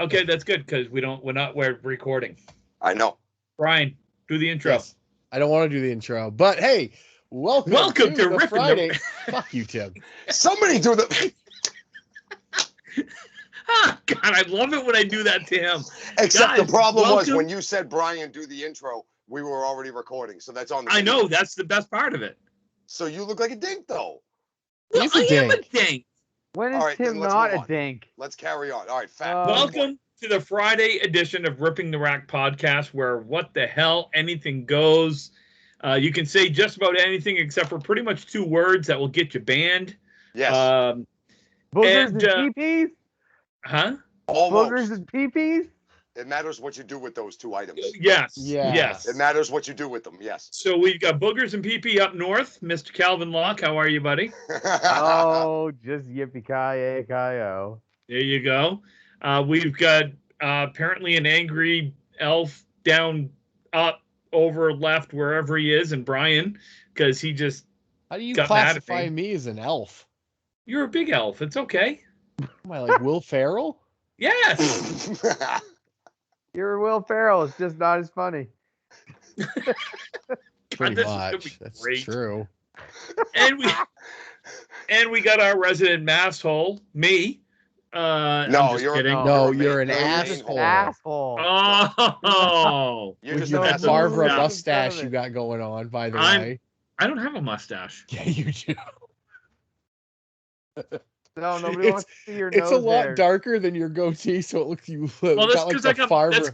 Okay, that's good because we're recording. I know. Brian, do the intro. Yes. I don't want to do the intro, but hey, welcome to the Ripping Friday. Fuck you, Tim. Somebody do the. God, I love it when I do that to him. Except Guys, the problem was welcome. when you said Brian do the intro, we were already recording, so that's on the. I know that's the best part of it. So you look like a dink, though. Well, He's a I am a dink. dink. When is All right, then Tim let's not move a on. dink? Let's carry on. All right, fact. Welcome to the Friday edition of Ripping the Rack podcast, where what the hell, anything goes. You can say just about anything except for pretty much 2 words that will get you banned. Yes. Boogers and pee-pees? Huh? Almost. Boogers and pee-pees? It matters what you do with those 2 items. Yes. Yeah. Yes. It matters what you do with them. Yes. So we've got Boogers and PP up north. Mr. Calvin Locke, how are you, buddy? Oh, just yippee-ki-yay-ki-yo. There you go. We've got apparently an angry elf down, up, over, left, wherever he is, and Brian, because he just How do you got mad at classify me. me as an elf? You're a big elf. It's okay. Am I like Will Ferrell? Yes. You're Will Ferrell. It's just not as funny. Pretty this is gonna be much. That's great. true. And we got our resident masshole, me. No, I'm just you're kidding. No, you're an you're an asshole. Asshole. Oh, You're With just your an asshole. Barbara Yeah. mustache you got going on, by the I'm- way. I don't have a mustache. Yeah, you do. No, nobody wants to see your nose It's a lot hairs. darker than your goatee, so it looks you Well, that's got like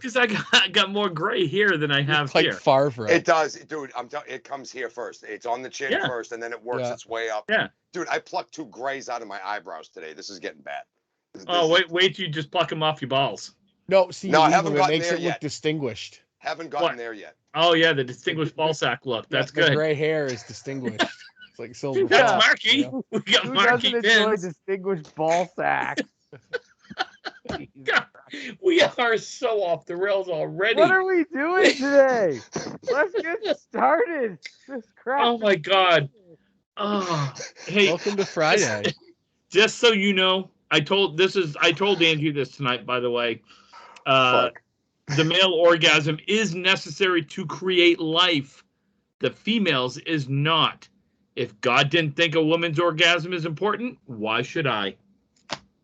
because the I got more gray hair than I have like here. Farva. It does, dude. It comes here first. It's on the chin Yeah. first, and then it works Yeah. its way up. Yeah. Dude, I plucked 2 grays out of my eyebrows today. This is getting bad. Oh, wait till you just pluck them off your balls. No, see, No, I you leave haven't them, it gotten makes there it look yet. distinguished. Haven't gotten What? there yet. Oh yeah, the distinguished ball sack look. That's The good. gray hair is distinguished. It's like silver. That's Yeah. Marky. Yeah. We got Who Marky doesn't enjoy pins. distinguished ball sacks? God, we are so off the rails already. What are we doing today? Let's get started. This crap. Oh my God. Oh, hey, Welcome to Friday. just so you know, I told Angie this tonight, by the way. Fuck. The male orgasm is necessary to create life. The female's is not. If God didn't think a woman's orgasm is important, why should I?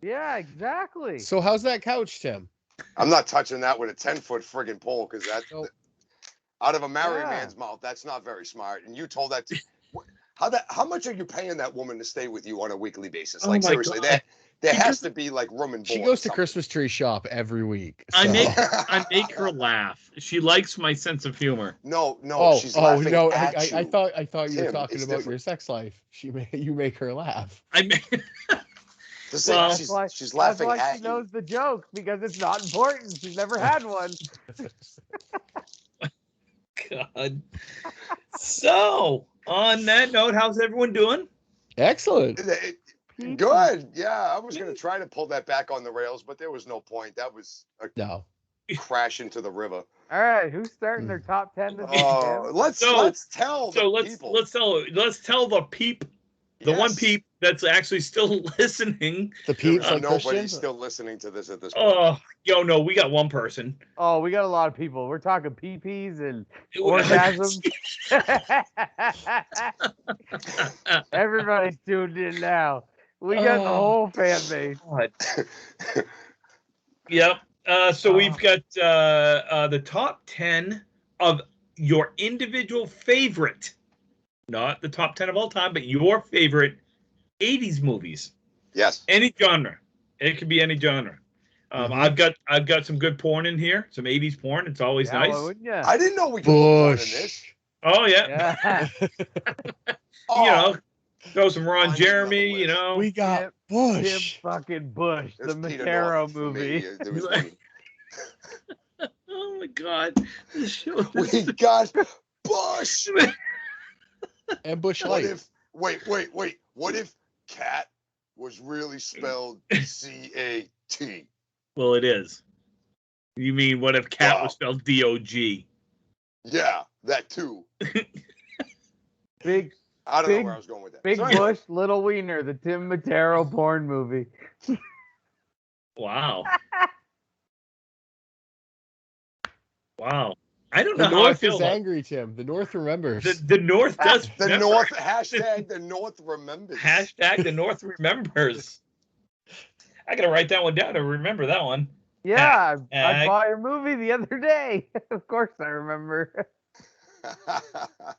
Yeah, exactly. So how's that couch, Tim? I'm not touching that with a 10-foot friggin' pole because that's Nope. out of a married Yeah. man's mouth. That's not very smart. And you told that to. How much are you paying that woman to stay with you on a weekly basis? Oh Like my seriously, God. there has to be like room and board. She goes or to something. Christmas tree shop every week. I so- make her laugh. She likes my sense of humor. No, Oh, she's laughing no! at I you. thought you were Tim, talking it's about your different. sex life. You make her laugh. I mean, To say Well, she's That's laughing why at she you. knows the joke, because it's not important. She's never had one. God. So, on that note, how's everyone doing? Excellent. Good. Yeah, I was gonna try to pull that back on the rails, but there was no point. That was a No. crash into the river. All right, who's starting their top 10 this Oh, weekend? let's tell So the let's people. let's tell the peep, the one Yes. peep that's actually still listening. The There peeps is are nobody Christian. still listening to this at this point. Oh, no, we got one person. Oh, we got a lot of people. We're talking PPs and orgasms. Everybody's tuned in now. We got the Oh. whole fan base. God. Yep. So we've got the top 10 of your individual favorite, not the top 10 of all time, but your favorite 80s movies. Yes. Any genre. It could be any genre. Mhm. I've got some good porn in here, some 80s porn. It's always Yeah, nice. why wouldn't ya? I didn't know we could put porn in Bush. this. Oh yeah. Yeah. Oh, You know, throw some Ron I need Jeremy, another you know. We got Tim Bush. fucking Bush, there's the Peter Matero North for me. movie. There was me. Oh my God. This show We is got Bush. And Bush What Light. if? Wait. What if cat was really spelled C-A-T? Well, it is. You mean what if cat Wow. was spelled D-O-G? Yeah, that too. Big I don't know Big- where I was going with that. Big So anyway, Bush, Little Wiener, the Tim Matero porn movie. Wow. Wow. I don't The know how I North feel is about angry, Tim. The North remembers. the North does The remember. North hashtag the North remembers. Hashtag the North remembers. I gotta write that one down to remember that one. Yeah, I Hashtag- bought your movie the other day. Of course I remember.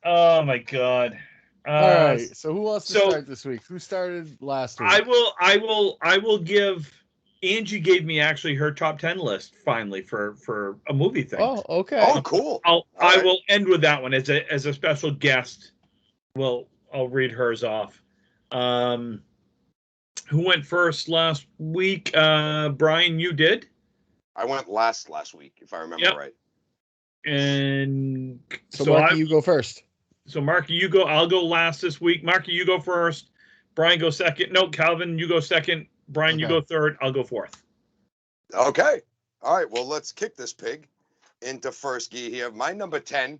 Oh my god. All right. So who wants to so- start this week? Who started last week? I will give Angie gave me actually her top 10 list finally for a movie thing. Oh, okay. Oh, cool. I right. will end with that one as a special guest. Well, I'll read hers off. Who went first last week? Brian, you did. I went last week, if I remember right. And so Marky, you go first. So Marky, you go. I'll go last this week. Marky, you go first. Brian, go second. No, Calvin, you go second. Brian, you go third. I'll go fourth. Okay. All right. Well, let's kick this pig into first gear here. My number 10.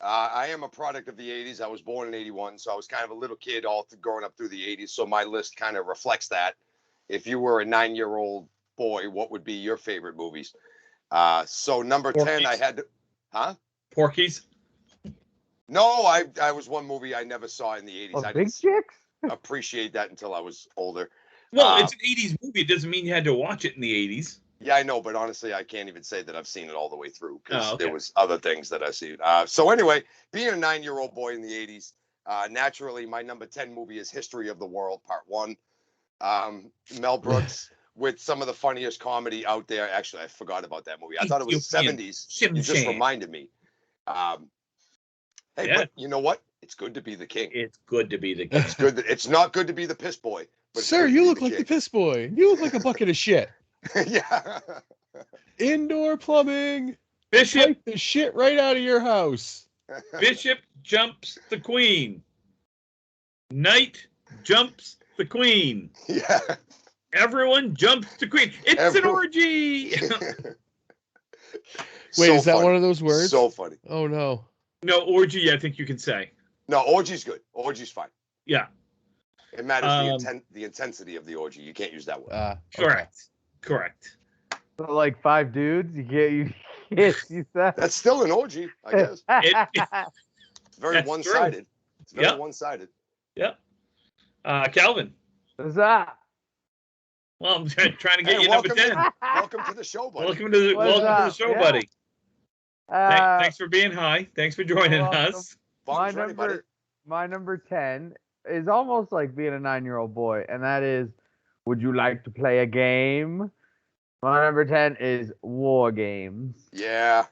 I am a product of the 80s. I was born in 81, so I was kind of a little kid growing up through the 80s. So my list kind of reflects that. If you were a 9-year-old boy, what would be your favorite movies? So number 10, I had to, Porky's. No, I was one movie I never saw in the 80s. Oh, I Big didn't Chicks? appreciate that until I was older. Well, it's an 80s movie. It doesn't mean you had to watch it in the 80s. Yeah, I know, but honestly, I can't even say that I've seen it all the way through because okay. there was other things that I've seen. So anyway, being a 9-year-old boy in the 80s, naturally, my number 10 movie is History of the World, Part 1. Mel Brooks with some of the funniest comedy out there. Actually, I forgot about that movie. I thought it was the 70s. You just reminded me. Hey, but you know what? It's good to be the king. It's good to be the king. It's good. It's not good to be the piss boy. But Sir, you look like the piss boy. You look like a bucket of shit. Yeah. Indoor plumbing. Bishop. Take the shit right out of your house. Bishop jumps the queen. Knight jumps the queen. Yeah. Everyone jumps the queen. It's an orgy. Wait, is that one of those words? So funny. Oh no. No, orgy, I think you can say. No, orgy's good. Orgy's fine. Yeah. It matters the intensity of the orgy. You can't use that word. Correct. Correct. So like 5 dudes, you can't use that. That's still an orgy, I guess. It's very one-sided. True. It's very one-sided. Yep. Calvin. What's that? Well, I'm trying to get you number 10. Welcome to the show, buddy. Welcome to the show, buddy. Thanks for being high. Thanks for joining us. My number 10 is almost like being a 9-year-old boy, and that is, would you like to play a game? My number 10 is War Games. Yeah.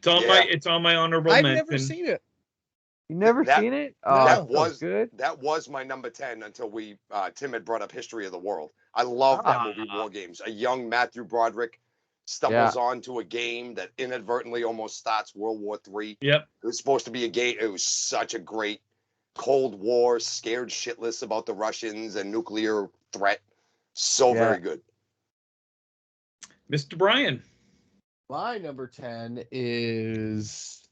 It's on my honorable mention. I've never seen it. You never seen it? Oh, that was good. That was my number 10 until Tim had brought up History of the World. I love that movie, War Games. A young Matthew Broderick stumbles onto a game that inadvertently almost starts World War III. Yep. It was supposed to be a game. It was such a great Cold War, scared shitless about the Russians and nuclear threat. So very good. Mr. Brian. My number 10 is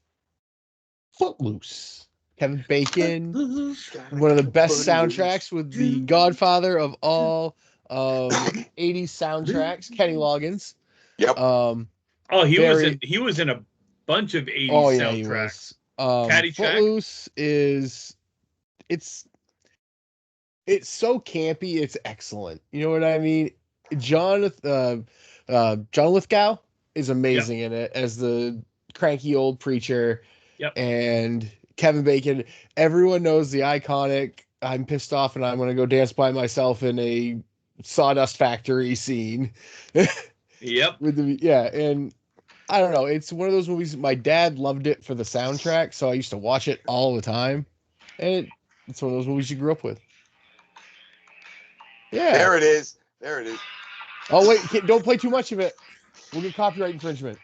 Footloose. Kevin Bacon. One of the best soundtracks with the godfather of all 80s soundtracks, Kenny Loggins. Yep. He was in a bunch of 80s soundtracks. Caddyshack. Footloose is it's so campy, it's excellent. You know what I mean? John Lithgow is amazing in it as the cranky old preacher. Yep. And Kevin Bacon, everyone knows the iconic I'm pissed off and I'm going to go dance by myself in a sawdust factory scene. Yep. And I don't know, it's one of those movies. My dad loved it for the soundtrack, so I used to watch it all the time. And it's one of those movies you grew up with. Yeah. There it is. Oh, wait, don't play too much of it. We'll get copyright infringement.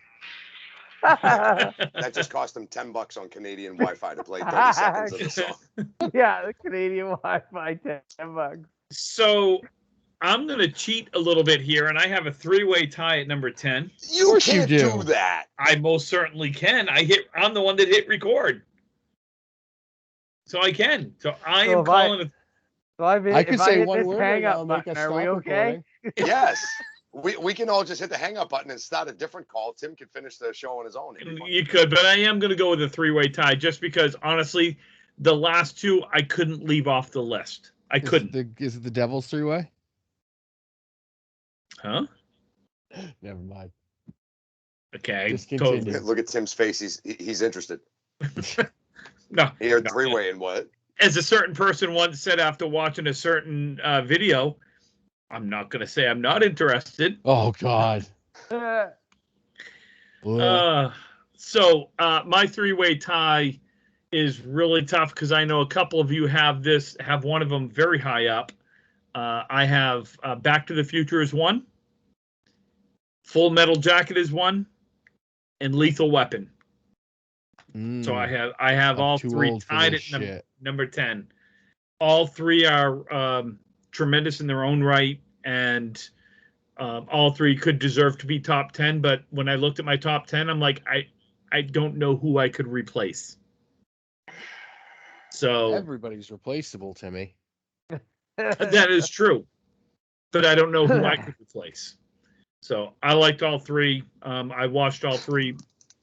That just cost them $10 on Canadian Wi-Fi to play 30 seconds of the song. Yeah, the Canadian Wi-Fi, $10. So I'm going to cheat a little bit here, and I have a 3-way tie at number 10. You can't do that. I most certainly can. I'm the one that hit record. So I can. So I am calling it. I could say one word right now and make us Are stop we okay? recording. Yes. We can all just hit the hang up button and start a different call. Tim can finish the show on his own. It'd be fun. You could, but I am going to go with a three-way tie just because, honestly, the last two I couldn't leave off the list. I couldn't. Is it the Devil's three-way? Huh? Never mind. Okay. Just continue. Look at Tim's face. He's interested. No. He heard no. three-way and what? As a certain person once said after watching a certain video, I'm not going to say I'm not interested. Oh, God. So my three-way tie is really tough because I know a couple of you have one of them very high up. I have Back to the Future is one, Full Metal Jacket is one, and Lethal Weapon. So I have all three tied at number 10. All three are tremendous in their own right, and all three could deserve to be top 10. But when I looked at my top 10, I'm like, I don't know who I could replace. So everybody's replaceable, Timmy. that is true, but I don't know who I could replace. So I liked all three. I watched all three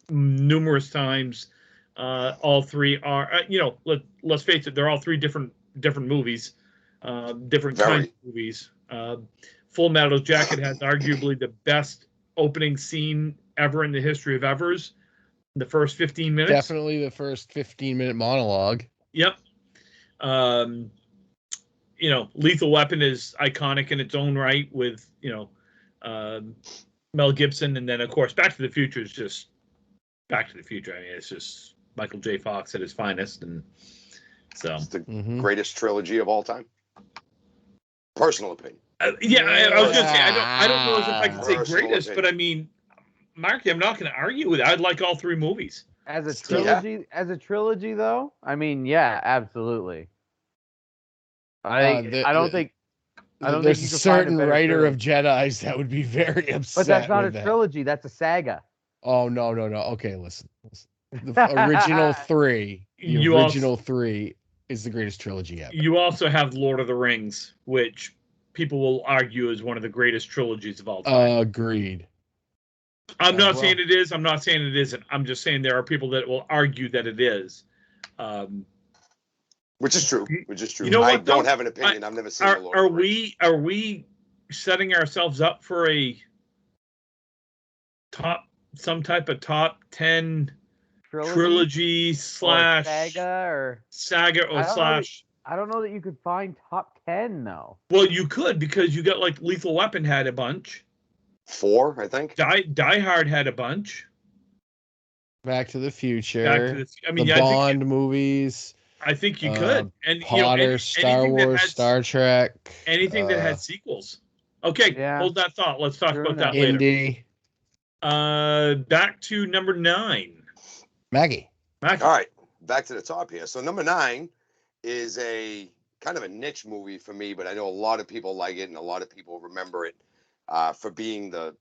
numerous times. All three are, let's face it, they're all three different movies, different kinds of movies. Full Metal Jacket has arguably the best opening scene ever in the history of evers. The first 15 minutes. Definitely the first 15-minute monologue. Yep. Lethal Weapon is iconic in its own right with, Mel Gibson. And then, of course, Back to the Future is just Back to the Future. I mean, it's just Michael J. Fox at his finest. And so. It's the greatest trilogy of all time. Personal opinion. I was going to say, I don't know if I can say greatest, opinion. but I mean, Marky, I'm not going to argue with it. I'd like all three movies. As a trilogy, though, I mean, yeah, absolutely. I don't think there's you a can certain find a writer trilogy. of Jedis that would be very upset. But that's not with a trilogy. That's a saga. Oh no. Okay, listen. The original three. The original three is the greatest trilogy ever. You also have Lord of the Rings, which people will argue is one of the greatest trilogies of all time. Agreed. I'm not saying it is. I'm not saying it isn't. I'm just saying there are people that will argue that it is. Which is true. You know what, I don't have an opinion. I've never seen the Lord Are of the Rings. Are we setting ourselves up for a some type of top 10 trilogy slash saga or slash? I don't know that you could find top 10 though. Well, you could, because you got like Lethal Weapon had a bunch. 4, I think. Die Hard had a bunch. Back to the Future. The Bond movies. I think you could. And Potter, Star Wars, Star Trek. Anything that had sequels. Okay, hold that thought. Let's talk about that later. Back to number 9. Maggie. All right, back to the top here. So number 9 is a kind of a niche movie for me, but I know a lot of people like it and a lot of people remember it for being the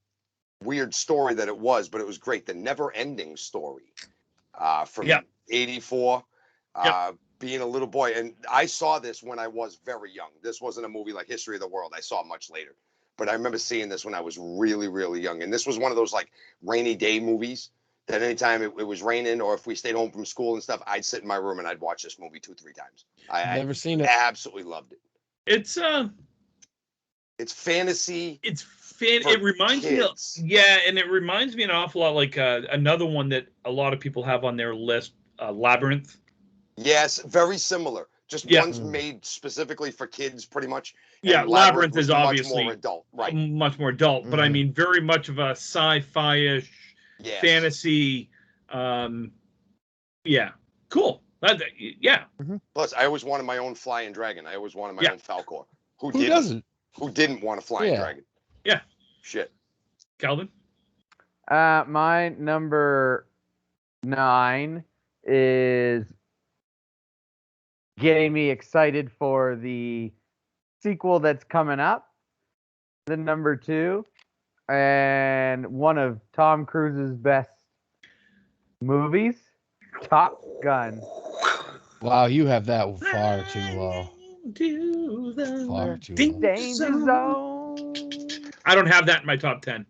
weird story that it was, but it was great. The Never Ending Story from 84. Being a little boy, and I saw this when I was very young. This wasn't a movie like History of the World. I saw it much later, but I remember seeing this when I was really, really young. And this was one of those like rainy day movies that anytime it was raining or if we stayed home from school and stuff, I'd sit in my room and I'd watch this movie 2-3 times. I've never seen it. Absolutely loved it. It's fantasy. It reminds me. And it reminds me an awful lot like another one that a lot of people have on their list, Labyrinth. Yes, very similar. Just one's made specifically for kids, pretty much. And Labyrinth is obviously much more adult, right? Much more adult, but I mean, very much of a sci-fi-ish fantasy. Cool. Plus, I always wanted my own flying dragon. I always wanted my own Falcor. Who doesn't? Who didn't want a flying dragon? Yeah. Shit. Calvin? My number 9 is getting me excited for the sequel that's coming up. The number 2, and one of Tom Cruise's best movies, Top Gun. Wow, you have that far too low. Far too low. Danger zone. I don't have that in my top 10.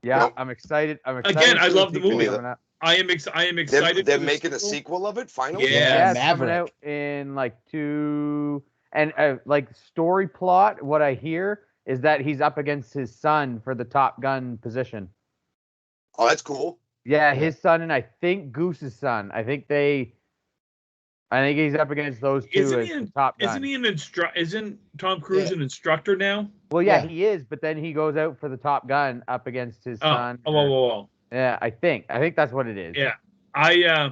Yeah, Nope. I'm excited. Again, I for love the sequel movie. coming out. I am excited. They're for the making a sequel. sequel of it finally. Yeah. Yeah, it's coming Maverick. out in like 2, and like story plot. What I hear is that he's up against his son for the Top Gun position. Oh, that's cool. Yeah, his son and I think Goose's son. I think he's up against those two Isn't as he the Top Gun. Isn't he Isn't Tom Cruise an instructor now? Well, yeah, Yeah. he is, but then he goes out for the Top Gun up against his son. Whoa. Yeah, I think that's what it is. Yeah, I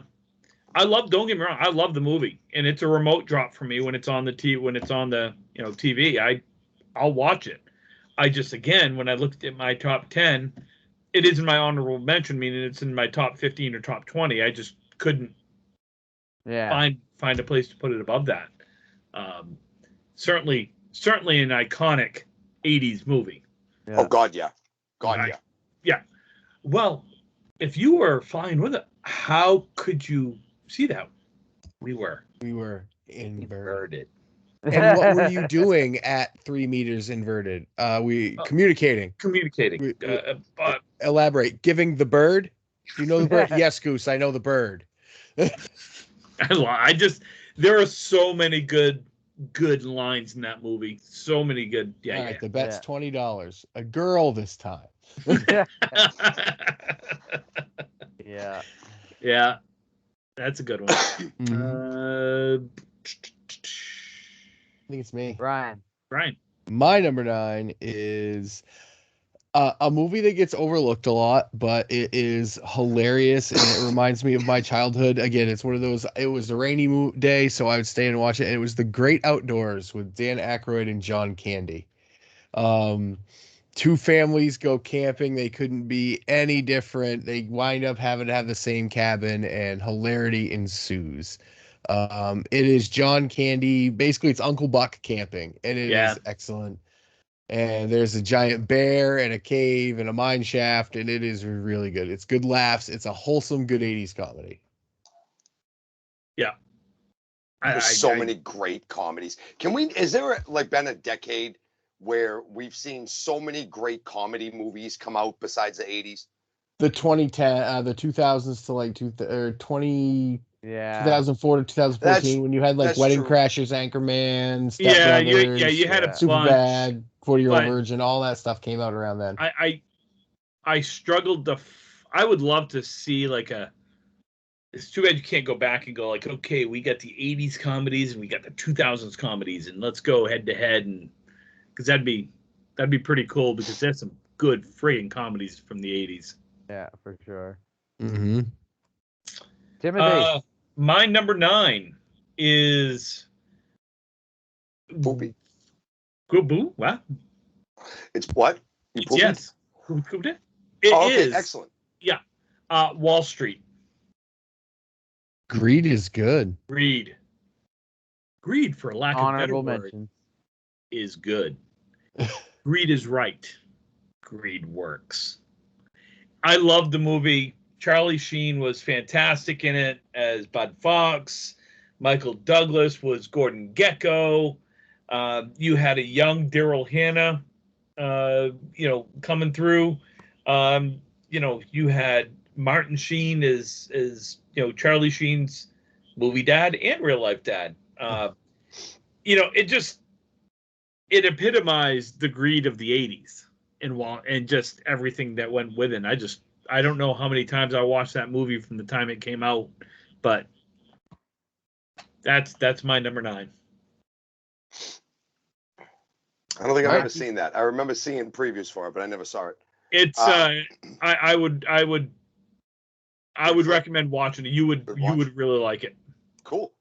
love. Don't get me wrong. I love the movie, and it's a remote drop for me when it's on the TV. I'll watch it. I just, again, when I looked at my top 10, it is in my honorable mention, meaning it's in my top 15 or top 20. I just couldn't find a place to put it above that. Certainly an iconic 80s movie. Yeah. Oh God, yeah. Right. Yeah. Well, if you were flying with it, how could you see that? We were inverted. And what were you doing at 3 meters inverted? Communicating. Elaborate. Giving the bird. Do you know the bird? Yes, Goose. I know the bird. There are so many good lines in that movie. So many good. Yeah. All right, the bet's $20. A girl this time. Yeah. Yeah. That's a good one. Mhm. I think it's me. Brian. My number 9 is a movie that gets overlooked a lot, but it is hilarious and it reminds me of my childhood. Again, it's one of those. It was a rainy day, so I would stay and watch it. And it was The Great Outdoors with Dan Aykroyd and John Candy. Two families go camping. They couldn't be any different. They wind up having to have the same cabin, and hilarity ensues. It is John Candy. Basically, it's Uncle Buck camping, and it is excellent. And there's a giant bear and a cave and a mine shaft, and it is really good. It's good laughs. It's a wholesome, good 80s comedy. Yeah. There's so many great comedies. Is there been a decade where we've seen so many great comedy movies come out besides the 80s? The 2010, the 2000s to 2004 to 2014, when you had Wedding Crashers, Anchorman, Step Brothers, you had a Superbad, 40-Year-Old Virgin, all that stuff came out around then. I struggled I would love to see it's too bad you can't go back and go okay, we got the 80s comedies and we got the 2000s comedies, and let's go head to head, and because that'd be pretty cool, because there's some good friggin' comedies from the 80s. Yeah, for sure. Mm-hmm. Timothy. My number 9 is Poopy. Boo? What? It's what? Yes. It okay, is. Excellent. Yeah. Wall Street. Greed is good. Greed, for a lack of better word, is good. Greed is right. Greed works. I love the movie. Charlie Sheen was fantastic in it as Bud Fox. Michael Douglas was Gordon Gekko. You had a young Daryl Hannah, coming through. You had Martin Sheen as Charlie Sheen's movie dad and real life dad. It epitomized the greed of the 80s and just everything that went with it. I don't know how many times I watched that movie from the time it came out, but that's my number 9. I don't think I've ever seen that. I remember seeing previews for it, but I never saw it. It's I would recommend watching it. You would really like it. Cool.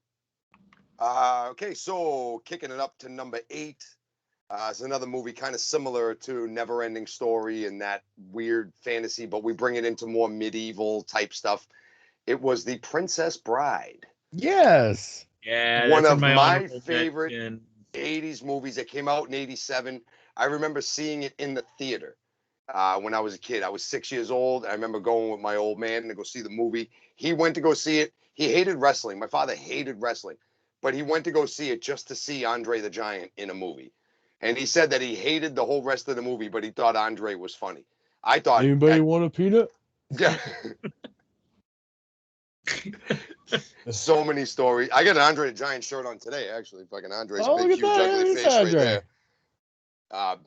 Okay, so kicking it up to number 8. It's another movie kind of similar to Never-Ending Story and that weird fantasy, but we bring it into more medieval type stuff. It was The Princess Bride. Yes. Yeah, one of my favorite 80s movies that came out in 87. I remember seeing it in the theater when I was a kid. I was 6 years old. I remember going with my old man to go see the movie. He went to go see it. He hated wrestling. My father hated wrestling, but he went to go see it just to see Andre the Giant in a movie. And he said that he hated the whole rest of the movie, but he thought Andre was funny. I thought. Anybody want a peanut? Yeah. So many stories. I got an Andre the Giant shirt on today, actually. Fucking Andre's Oh, big, look at huge, that. ugly There's face Andre. right there.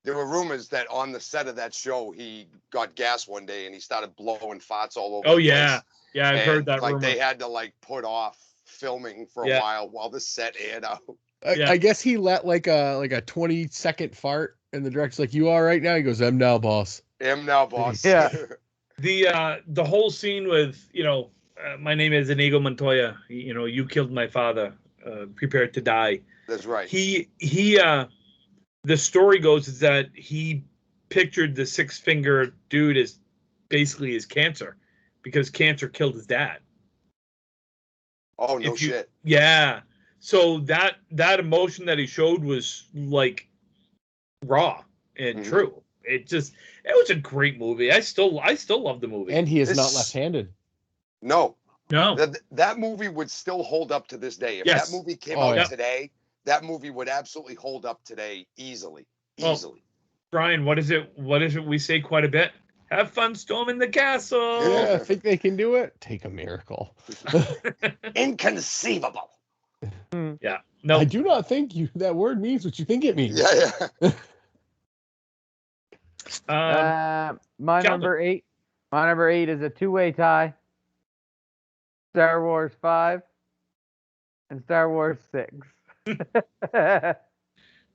There were rumors that on the set of that show, he got gas one day and he started blowing farts all over. Oh the yeah, place. yeah, I've heard that like rumor. they had to like put off filming for a while the set aired out. I guess he let like a 20-second fart, and the director's like, "You all right now?" He goes, "I'm now, boss." Am now, boss. Yeah. The whole scene with my name is Inigo Montoya. You killed my father. Prepare to die. That's right. The story goes is that he pictured the six-finger dude as basically his cancer, because cancer killed his dad. Oh no shit. Yeah. So that emotion that he showed was like raw and true. It was a great movie. I still love the movie. And he is not left-handed. No. No. That movie would still hold up to this day. If Yes. that movie came out today, that movie would absolutely hold up today easily. Easily. Brian, what is it we say quite a bit? Have fun storming the castle. Yeah, think they can do it? Take a miracle. Inconceivable. Yeah. No. I do not think that word means what you think it means. Yeah. My number 8. My number 8 is a two-way tie. Star Wars 5 and Star Wars 6.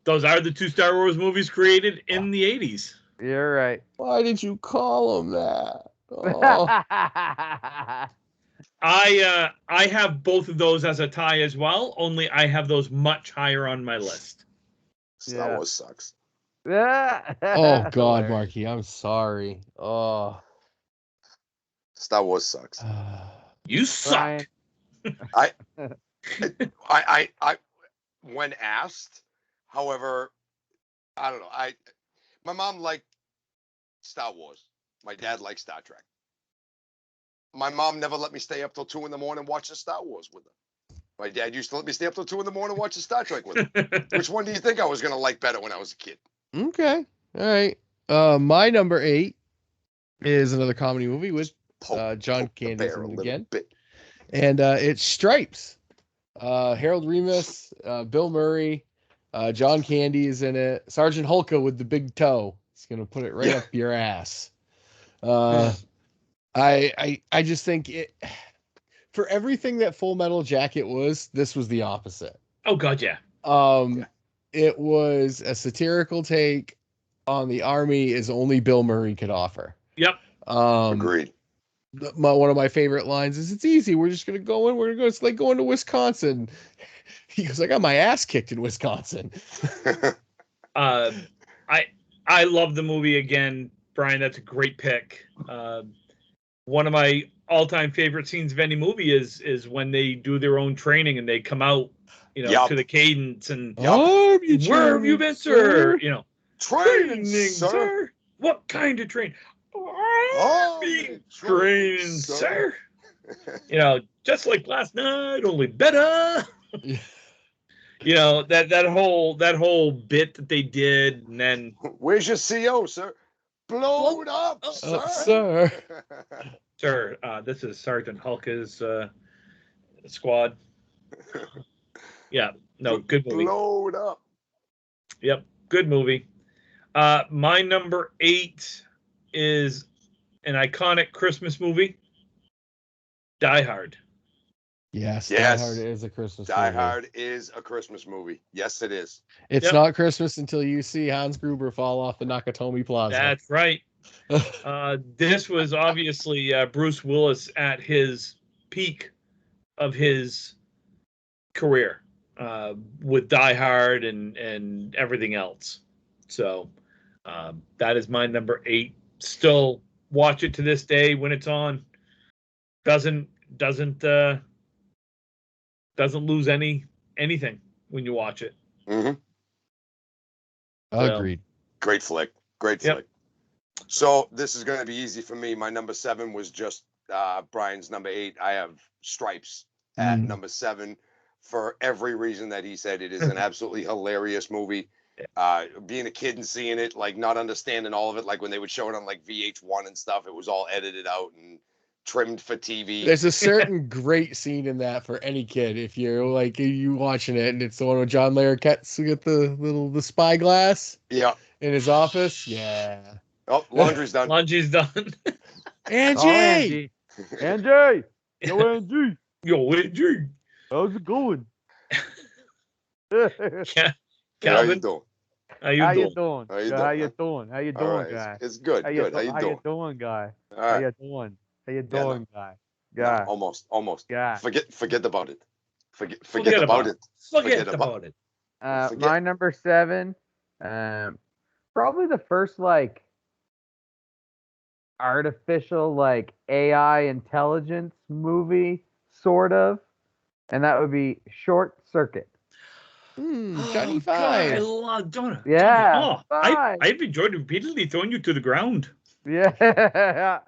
Those are the two Star Wars movies created in the 80s. You're right. Why did you call them that? Oh. I have both of those as a tie as well, only I have those much higher on my list. Star Wars sucks. Oh God, Marky, I'm sorry. Oh. Star Wars sucks. You suck. I when asked, however, I don't know. My mom liked Star Wars. My dad liked Star Trek. My mom never let me stay up till 2 a.m. watching Star Wars with her. My dad used to let me stay up till 2 a.m. watching Star Trek with her. Which one do you think I was gonna like better when I was a kid? Okay. All right. My number 8 is another comedy movie with John Candy again. And it's Stripes. Harold Ramis, Bill Murray, John Candy is in it. Sergeant Hulka with the big toe. He's gonna put it right up your ass. I just think it, for everything that Full Metal Jacket was, this was the opposite. Oh God, yeah. It was a satirical take on the Army as only Bill Murray could offer. Yep. Agreed. One of my favorite lines is, "It's easy. We're just gonna go in. We're gonna go. It's like going to Wisconsin." He goes, "I got my ass kicked in Wisconsin." I love the movie again, Brian. That's a great pick. One of my all-time favorite scenes of any movie is when they do their own training and they come out, to the cadence and where have you been, sir? Training, sir. What kind of training? Training, sir. Just like last night, only better. That whole bit that they did, and then where's your CO, sir? Blow it up, sir. Sir, this is Sergeant Hulka's squad. Yeah, no, good movie. Blow it up. Yep, good movie. My number 8 is an iconic Christmas movie, Die Hard. Yes, Die Hard is a Christmas movie. Die Hard is a Christmas movie. Yes, it is. It's not Christmas until you see Hans Gruber fall off the Nakatomi Plaza. That's right. This was obviously Bruce Willis at his peak of his career with Die Hard and everything else. So that is my number 8. Still watch it to this day when it's on. Doesn't lose anything when you watch it. Mm-hmm. Agreed. Great flick. Great flick. So this is going to be easy for me. My number 7 was just Brian's number 8. I have Stripes at number 7 for every reason that he said. It is an absolutely hilarious movie. Being a kid and seeing it, like not understanding all of it, like when they would show it on like VH1 and stuff, it was all edited out and trimmed for TV. There's a certain great scene in that for any kid. If you're like you watching it, and it's the one with John Larroquette's with the spyglass Yeah. in his office. Yeah. Oh, laundry's done. Laundry's done. Angie. Oh, Angie. Angie. Yo, Angie. Yo, Angie. How's it going? Yeah. How you Calvin, doing? how you How doing? you doing? How you How doing, you doing? How you All doing, right, guy? it's good. How you Good. How you doing? doing, guy? All How right. you doing? How you Yeah, no. doing, guy? No, Guy. almost. Guy. Forget about it. Forget Forget about it. Forget about it. Forget- My number 7, probably the first like artificial like AI intelligence movie, sort of, and that would be Short Circuit. Johnny God, I Five. love Johnny. Yeah, I've enjoyed repeatedly throwing you to the ground. Yeah,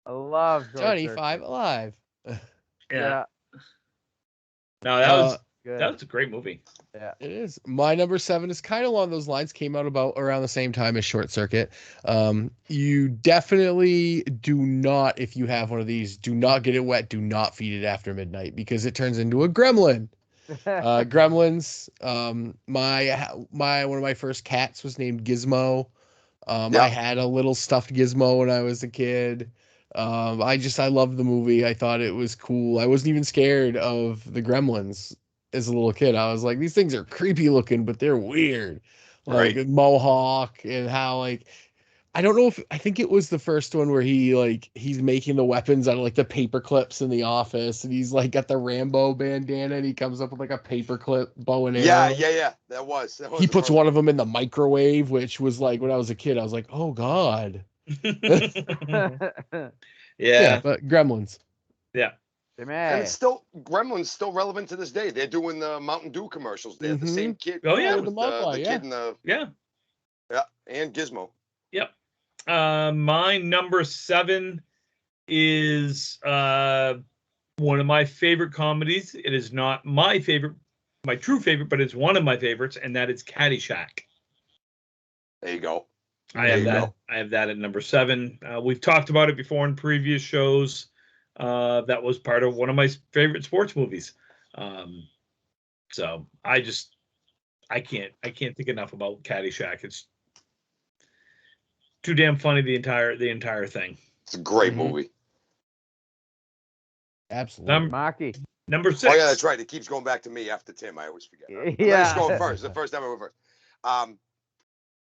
I love Short Johnny Circuit. Five alive. Yeah, No, that good. was a great movie. Yeah. It is. My number 7 is kind of along those lines. Came out about around the same time as Short Circuit. You definitely do not, if you have one of these, do not get it wet. Do not feed it after midnight because it turns into a gremlin. Gremlins. My one of my first cats was named Gizmo. Yeah. I had a little stuffed Gizmo when I was a kid. I loved the movie. I thought it was cool. I wasn't even scared of the Gremlins as a little kid. I was like, these things are creepy looking, but they're weird. Like Right. Mohawk and how I don't know if I think it was the first one where he's making the weapons out of like the paper clips in the office, and he's like got the Rambo bandana, and he comes up with like a paperclip bow and arrow. Yeah. That was He the puts first one of them in the microwave, which was like when I was a kid, I was like, oh god. Yeah. But Gremlins. Yeah. And it's still Gremlins still relevant to this day. They're doing the Mountain Dew commercials. They're the same kid. Oh, yeah. with The Mogwai, the kid in the Yeah. and Gizmo. Yep. My number 7 is one of my favorite comedies. It is not my favorite, my true favorite, but it's one of my favorites, and that is Caddyshack. There you go. I have that at number 7. We've talked about it before in previous shows. That was part of one of my favorite sports movies. So I can't think enough about Caddyshack. It's too damn funny, the entire thing. It's a great movie. Absolutely. Maki. Number 6. Oh yeah, that's right. It keeps going back to me after Tim. I always forget. Let's go first. The first time I went first.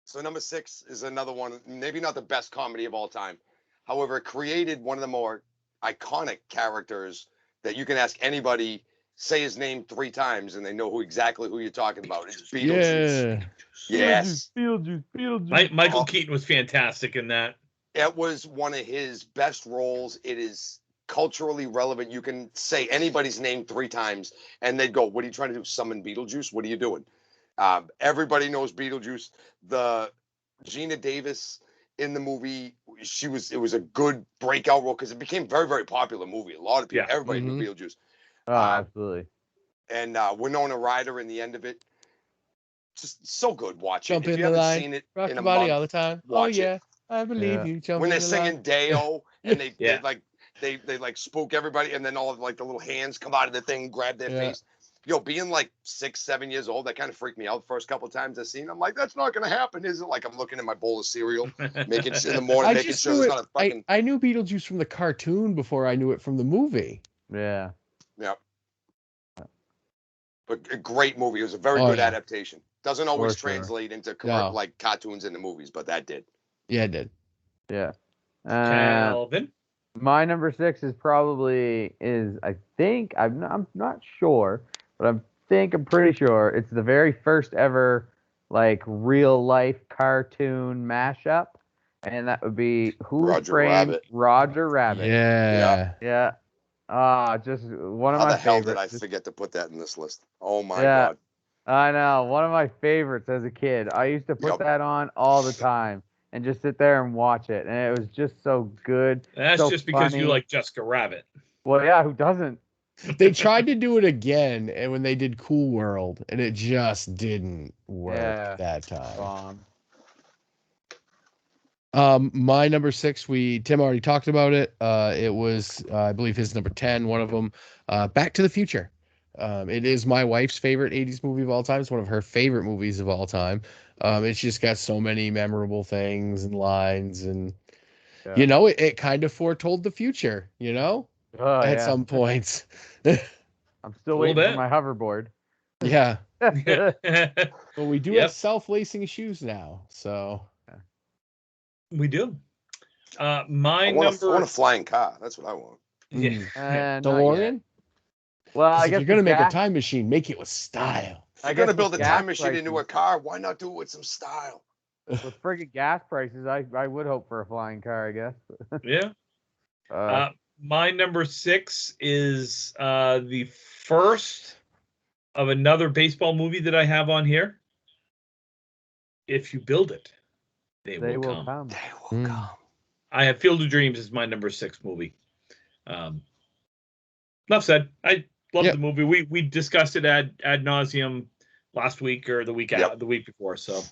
So number 6 is another one, maybe not the best comedy of all time. However, it created one of the more iconic characters that you can ask anybody, say his name 3 times, and they know exactly who you're talking about. It's Beetlejuice. Yeah. Yes. Beetlejuice. Michael Keaton was fantastic in that. It was one of his best roles. It is culturally relevant. You can say anybody's name 3 times, and they'd go, "What are you trying to do? Summon Beetlejuice? What are you doing?" Everybody knows Beetlejuice. The Gina Davis in the movie, it was a good breakout role because it became very, very popular movie. A lot of people, everybody knew Beetlejuice. Oh, absolutely. And Winona Ryder in the end of it, just so good. Watch Jump it. If in you the haven't line. seen it Rock in the a body month, all the time. watch it. I believe you. Jump When in they're the line. singing Deo and they Yeah. they like spook everybody, and then all of like the little hands come out of the thing and grab their face. Yo, being like 6, 7 years old, that kind of freaked me out the first couple of times I seen it. I'm like, that's not gonna happen, is it? Like I'm looking at my bowl of cereal, making in the morning, I making just sure knew there's it. not a fucking I knew Beetlejuice from the cartoon before I knew it from the movie. Yeah. But a great movie. It was a very good adaptation. Doesn't always translate into like cartoons in the movies, but that did. Yeah, it did. Yeah. Calvin. My number 6 is I think I'm not sure, but I'm pretty sure it's the very first ever like real life cartoon mashup, and that would be Who Framed Roger Rabbit. Yeah. Just one of How my the hell favorites. did I forget to put that in this list? Oh my god. I know, one of my favorites as a kid. I used to put that on all the time and just sit there and watch it, and it was just so good. That's so just because funny. you like Jessica Rabbit. Well, yeah, who doesn't? They tried to do it again, and when they did Cool World, and it just didn't work Yeah. that time. Bomb. My number 6, Tim already talked about it. It was, I believe, his number 10, one of them. Back to the Future. It is my wife's favorite 80s movie of all time. It's one of her favorite movies of all time. It's just got so many memorable things and lines, and Yeah. it kind of foretold the future, Oh, at yeah. some points. I'm still A little waiting for bit. my hoverboard. Yeah, Yep, but we do have self-lacing shoes now, so we do. I My want number. a flying car. That's what I want. Yeah. And not yet. DeLorean. Well, I If guess you're gonna the make a gas- time machine, make it with style. If I you're guess gonna build with a time gas machine into a prices- car, why not do it with some style? With friggin' gas prices, I would hope for a flying car, I guess. Yeah. Uh, My number 6 is the first of another baseball movie that I have on here. If you build it, they will come. They will Mm. come. I have Field of Dreams as my number 6 movie. Enough said. I love the movie. We discussed it ad nauseum last week or the week the week before. So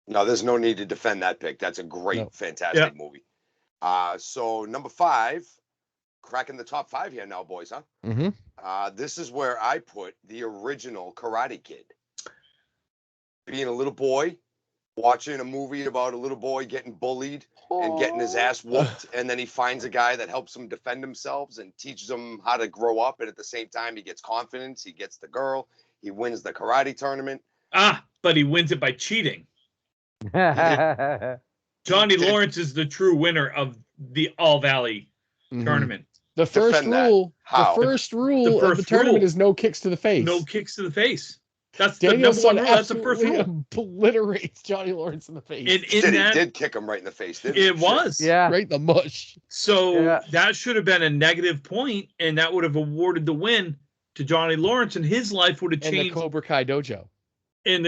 No, there's no need to defend that pick. That's a great, fantastic movie. So number 5, cracking the top 5 here now, boys, huh? Mm-hmm. This is where I put the original Karate Kid. Being a little boy, watching a movie about a little boy getting bullied and getting his ass whooped, and then he finds a guy that helps him defend himself and teaches him how to grow up, and at the same time he gets confidence, he gets the girl, he wins the karate tournament. But he wins it by cheating. yeah. Johnny Lawrence is the true winner of the All Valley tournament. The first rule, How? the first rule of the first tournament rule. is no kicks to the face. No kicks to the face. That's Daniel's the number 1 son rule. That's the first absolutely rule. obliterates Johnny Lawrence in the face. He did kick him right in the face, didn't he? It was. Yeah. Right in the mush. So that should have been a negative point, and that would have awarded the win to Johnny Lawrence, and his life would have changed. And the Cobra Kai dojo. And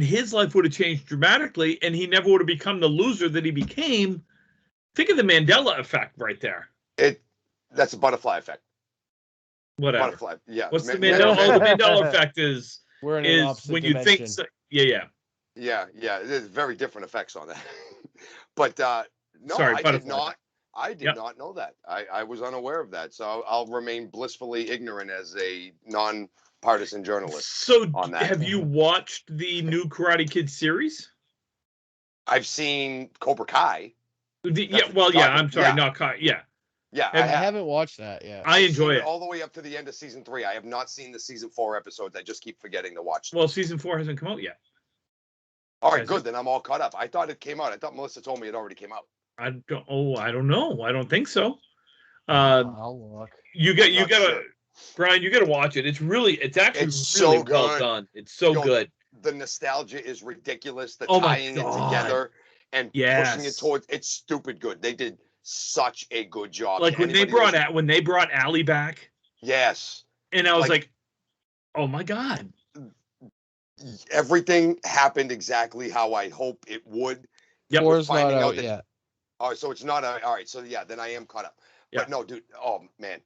his life would have changed dramatically, and he never would have become the loser that he became. Think of the Mandela effect right there. That's a butterfly effect. Whatever. Butterfly. Yeah. What's the Mandela? The Mandela effect is We're in an opposite when dimension. you think. Yeah. There's very different effects on that. But no, Sorry, I did not. I did not know that. I was unaware of that. So I'll remain blissfully ignorant as a non-partisan journalist. So on that. Have you watched the new Karate Kid series? I've seen Cobra Kai. I'm sorry, not Kai. Yeah. Yeah, I haven't watched that yet. I enjoy it all the way up to the end of season 3. I have not seen the season 4 episodes. I just keep forgetting to watch them. Well, season 4 hasn't come out yet. All right, good. Then I'm all caught up. I thought it came out. I thought Melissa told me it already came out. I don't know. I don't think so. I'll look. You gotta Brian, you gotta watch it. It's actually so really good. well done. It's so good. The nostalgia is ridiculous. The tying it together and pushing it towards it's stupid good. They did such a good job. Like when they brought Allie back. Yes. And I was like, oh my God. Everything happened exactly how I hope it would. Yep. Four's not out yet. All right, so it's not all right. So then I am caught up. But no, dude. Oh man,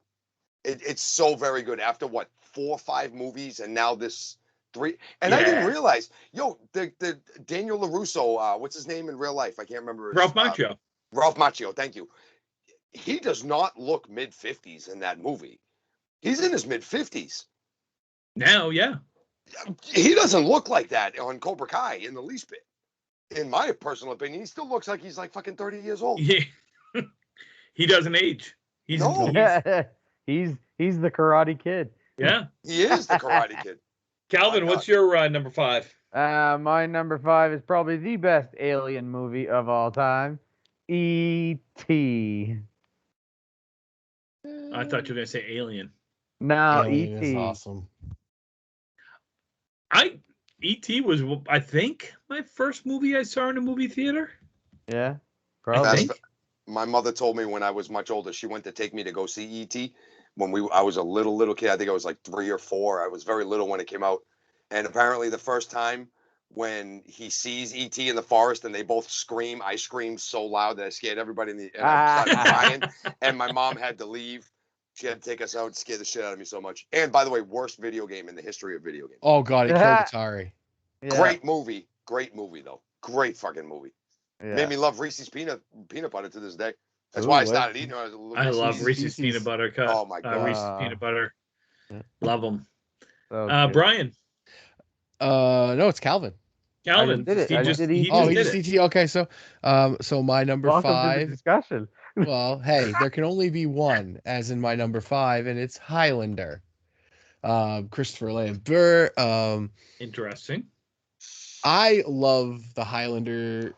it's so very good. After 4 or 5 movies, and now this 3. And I didn't realize, the Daniel LaRusso. What's his name in real life? I can't remember. Ralph Macchio. Ralph Macchio. Thank you. He does not look mid-50s in that movie. He's in his mid-50s. Now, yeah. He doesn't look like that on Cobra Kai in the least bit. In my personal opinion, he still looks like he's like fucking 30 years old. Yeah. He doesn't age. He's he's the Karate Kid. Yeah. He is the Karate Kid. Calvin, what's your number 5? My number 5 is probably the best alien movie of all time, E.T. I thought you were gonna say Alien. No, Alien E.T. is awesome. E.T. was, I think, my first movie I saw in a movie theater. Yeah, probably. My mother told me when I was much older, she went to take me to go see E.T. when I was a little kid. I think I was like 3 or 4. I was very little when it came out. And apparently the first time when he sees E.T. in the forest and they both scream, I screamed so loud that I scared everybody and I started crying. And my mom had to leave. She had to take us out and scare the shit out of me so much. And by the way, worst video game in the history of video games. Oh God, he killed Atari. Yeah. Great movie though. Great fucking movie. Yeah. Made me love Reese's peanut butter to this day. That's Ooh, why I what? started eating. I love Reese's Pieces. peanut butter cup. Oh my God. Reese's peanut butter. Love them. So good. Brian. No, it's Calvin. Calvin. did it. He I just did eat he it. just He did just it. ET. Okay, so my number Welcome to the 5. discussion. Well, hey, there can only be one, as in my number 5, and it's Highlander. Christopher Lambert. Interesting. I love the Highlander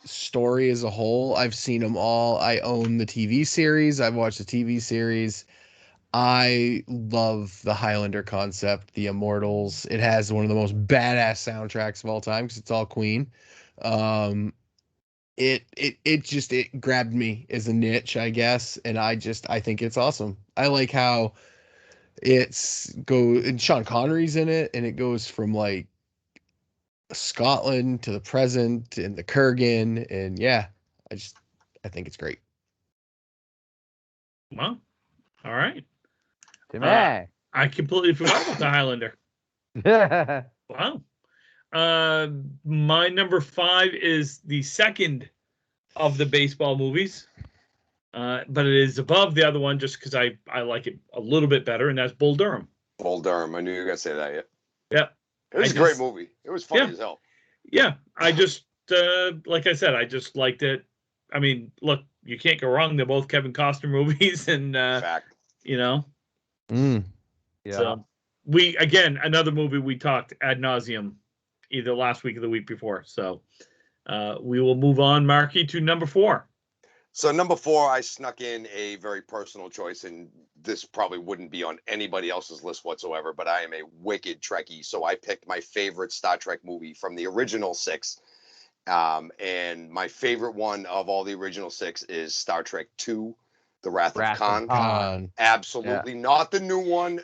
story as a whole. I've seen them all. I own the TV series. I've watched the TV series. I love the Highlander concept, the Immortals. It has one of the most badass soundtracks of all time because it's all Queen. It grabbed me as a niche, I guess, and I think it's awesome. I like how and Sean Connery's in it, and it goes from like Scotland to the present and the Kurgan, and yeah, I think it's great. Well, all right. Timmy. I completely forgot about the Highlander. Yeah. Wow. My number 5 is the second of the baseball movies, but it is above the other one just because I like it a little bit better, and that's Bull Durham. Bull Durham. I knew you were gonna say that. Yeah. Yeah. It was a great movie. It was funny as hell. Yeah, I just like I said, I just liked it. I mean, look, you can't go wrong. They're both Kevin Costner movies, and Fact. you know. Yeah. So another movie we talked ad nauseum either last week or the week before. So we will move on, Marky, to number 4. So number 4, I snuck in a very personal choice, and this probably wouldn't be on anybody else's list whatsoever, but I am a wicked Trekkie, so I picked my favorite Star Trek movie from the original 6. And my favorite one of all the original 6 is Star Trek II, The Wrath of Khan. Absolutely. Yeah. Not the new one,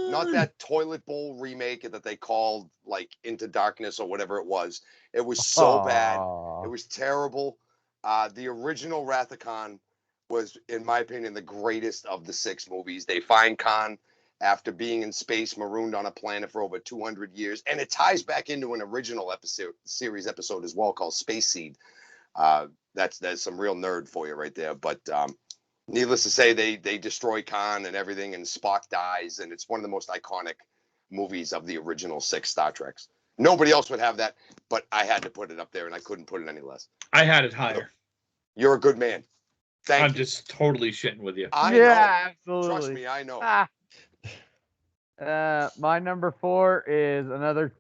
not that toilet bowl remake that they called like Into Darkness or whatever it was. It was so bad. It was terrible. The original Wrath of Khan was, in my opinion, the greatest of the 6 movies. They find Khan after being in space, marooned on a planet for over 200 years. And it ties back into an original series episode as well called Space Seed. That's some real nerd for you right there. But needless to say, they destroy Khan and everything, and Spock dies. And it's one of the most iconic movies of the original 6 Star Treks. Nobody else would have that, but I had to put it up there, and I couldn't put it any less. I had it higher. You're a good man. I'm just totally shitting with you. I know. Absolutely. Trust me, I know. My number 4 is another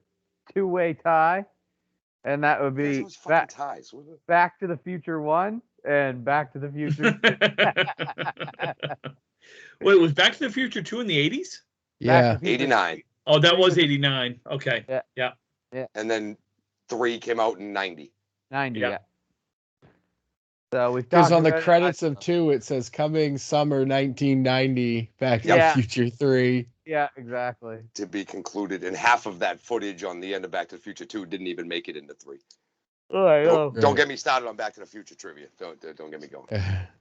2-way tie, and that would be Back to the Future 1 and Back to the Future 2. Wait, was Back to the Future 2 in the 80s? Yeah. 89. Oh, that was 89. Okay. Yeah. And then 3 came out in 90. 90, yeah. So we've because on the credits of 2, it says coming summer 1990, Back to the Future 3. Yeah, exactly. To be concluded, and half of that footage on the end of Back to the Future 2 didn't even make it into 3. Don't get me started on Back to the Future trivia. Don't get me going.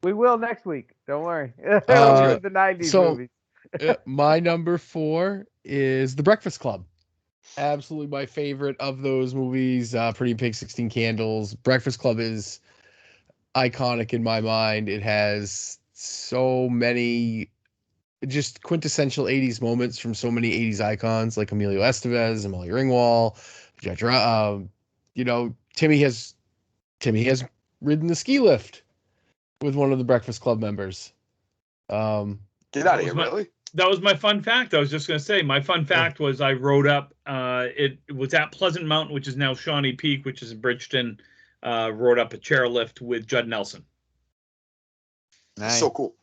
We will next week. Don't worry. The 90s movies. My number 4 is The Breakfast Club. Absolutely my favorite of those movies. Pretty Pig, 16 Candles. Breakfast Club is iconic in my mind. It has so many just quintessential 80s moments from so many 80s icons like Emilio Estevez and Molly Ringwald. Timmy has ridden the ski lift with one of the Breakfast Club members. Get out of here, really? That was my fun fact. I was just going to say, my fun fact was I rode up, it was at Pleasant Mountain, which is now Shawnee Peak, which is in Bridgeton, rode up a chairlift with Judd Nelson. Nice. So cool.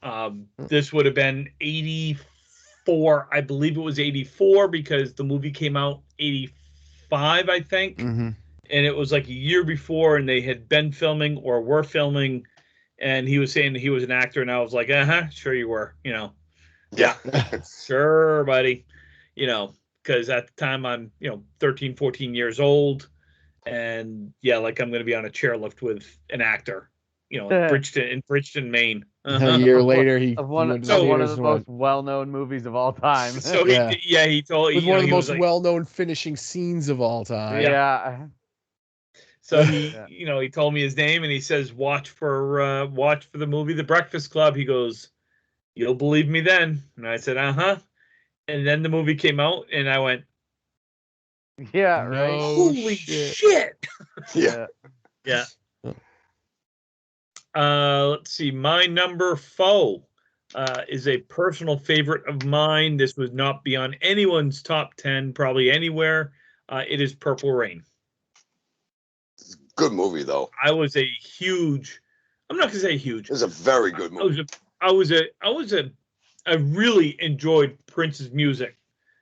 This would have been 84. I believe it was 84 because the movie came out 85, I think. Mm-hmm. And it was like a year before, and they had been filming or were filming, and he was saying that he was an actor, and I was like, sure you were, Yeah. Sure, buddy. Because at the time I'm, 13, 14 years old, and yeah, like I'm going to be on a chairlift with an actor. Bridgeton, Maine. A year later, he Of one, went to of the one of theaters the and most well-known movies of all time. So Yeah. he told with one of the he most was like, well-known finishing scenes of all time. Yeah. so he Yeah. he told me his name and he says watch for the movie The Breakfast Club. He goes, "You'll believe me then." And I said, "Uh-huh." And then the movie came out and I went, Yeah, right. "Holy shit. shit." Yeah. Yeah. Let's see. My number 4 is a personal favorite of mine. This would not be on anyone's top 10, probably anywhere. It is Purple Rain. Good movie though. I was a huge. I'm not gonna say huge. It's a very good movie. I really enjoyed Prince's music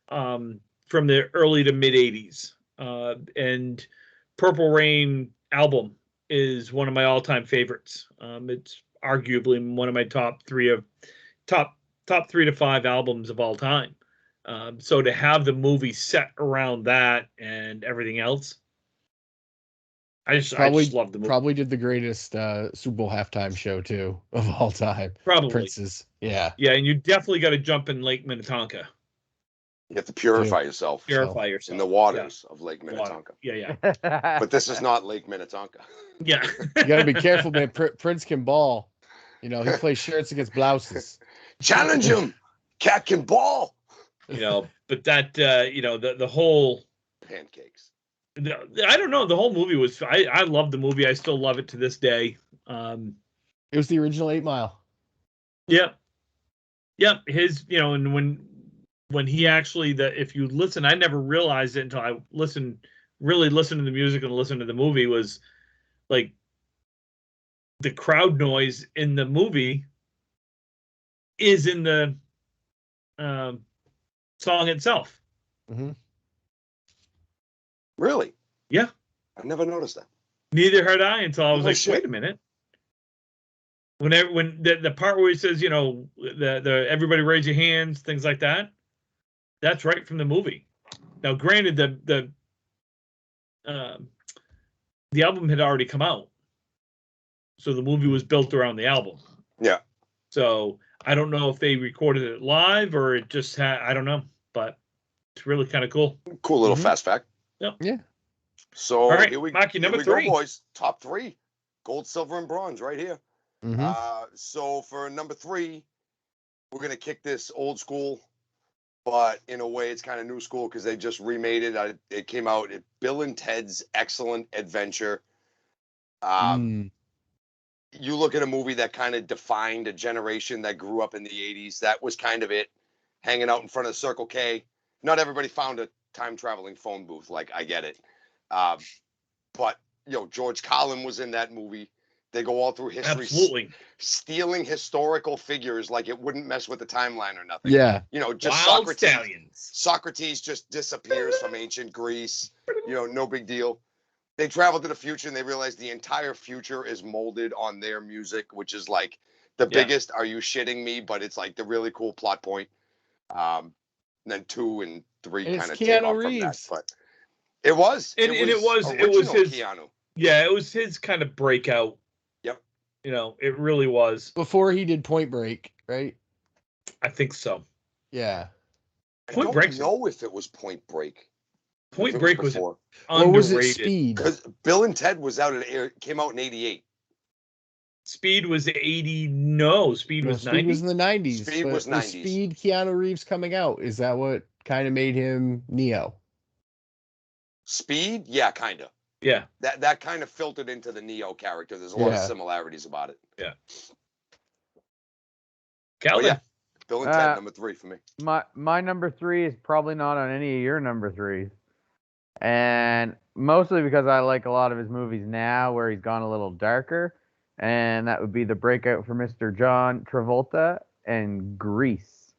from the early to mid 80s. And Purple Rain album is one of my all-time favorites. It's arguably one of my top 3 to 5 albums of all time. So to have the movie set around that and everything else, I just love the movie. Probably did the greatest Super Bowl halftime show too of all time. Probably. Prince's. Yeah. Yeah, and you definitely got to jump in Lake Minnetonka. You have to purify yourself Purify yourself in the waters of Lake Minnetonka. Yeah. But this is not Lake Minnetonka. Yeah. You got to be careful, man. Prince can ball. He plays shirts against blouses. Challenge him. Cat can ball. But that the whole Pancakes. I don't know. The whole movie was. I love the movie. I still love it to this day. It was the original 8 Mile. Yep. His, and when he actually if you listen, I never realized it until I really listened to the music and listened to the movie, was like the crowd noise in the movie is in the song itself. Mm-hmm. Really? Yeah. I never noticed that. Neither had I until I was like, shit. wait a minute. When the part where he says, the everybody raise your hands, things like that, that's right from the movie. Now, granted, the album had already come out, so the movie was built around the album. Yeah. So I don't know if they recorded it live or it just had. I don't know, but it's really kind of cool. Cool little fast fact. Yep. Yeah. So all right, here we number go, 3, boys. Top 3, gold, silver, and bronze, right here. Mm-hmm. So for number 3, we're gonna kick this old school, but in a way it's kind of new school because they just remade it. It came out at Bill and Ted's Excellent Adventure. You look at a movie that kind of defined a generation that grew up in the 80s. That was kind of it. Hanging out in front of Circle K. Not everybody found a time traveling phone booth. Like, I get it. But George Carlin was in that movie. They go all through history, absolutely stealing historical figures like it wouldn't mess with the timeline or nothing. Yeah. Just Wild Socrates. Stallions. Socrates just disappears from ancient Greece. No big deal. They travel to the future and they realize the entire future is molded on their music, which is like the biggest. Are you shitting me? But it's like the really cool plot point. And then 2 and 3 kind of take off from that. But it was his Keanu. Yeah, it was his kind of breakout. Yep. It really was. Before he did Point Break, right? I think so. Yeah. I don't know if it was Point Break. Point Break was Or was it underrated. Speed? Because Bill and Ted came out in 88. Speed was 80. No, Speed was 90. Speed was in the 90s. Speed was 90s. Speed Keanu Reeves coming out. Is that what kind of made him Neo? Speed? Yeah, kind of. Yeah. That kind of filtered into the Neo character. There's a lot of similarities about it. Yeah. Calvin. Yeah. Bill and Ted, number 3 for me. My number 3 is probably not on any of your number 3s. And mostly because I like a lot of his movies now where he's gone a little darker. And that would be the breakout for Mr. John Travolta and Grease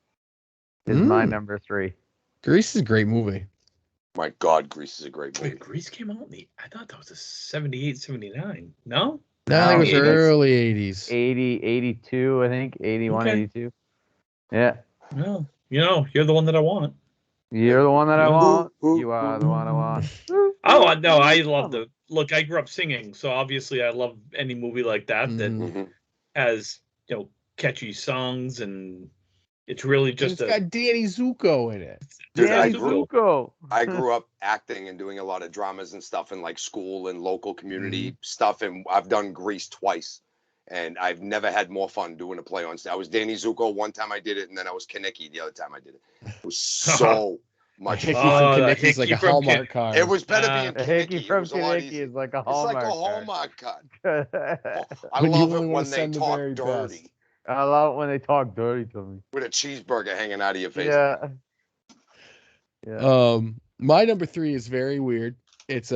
is my number 3. Grease is a great movie. My God, Grease is a great movie. Wait, Grease came out I thought that was a 78, 79. No? No, I think it was early 80s. 80, 82, I think. 81, 82. Yeah. No. You're the one that I want. You're the one that I want. You are the one I want. Oh no, I love the look. I grew up singing, so obviously I love any movie like that that Mhm. has catchy songs, and it's really And just it's got Danny Zuko in it. Dude, Danny Zuko. Zuko. I grew up acting and doing a lot of dramas and stuff in like school and local community Mm-hmm. stuff, and I've done Grease twice, and I've never had more fun doing a play on stage. I was Danny Zuko one time I did it, and then I was Kaneki the other time I did it. It was so much Hickey fun. from Oh, the Kanicki's like a Hickey from Hallmark card. It was better being Uh, A hickey Kaneki. It from was a lot Kaneki easier. is like a It's Hallmark. like a Hallmark cut. card. I When you love only it wanna when they send the talk very dirty best. I love it when they talk dirty to me. with a cheeseburger hanging out of your face. Yeah. Yeah. My number 3 is very weird. It's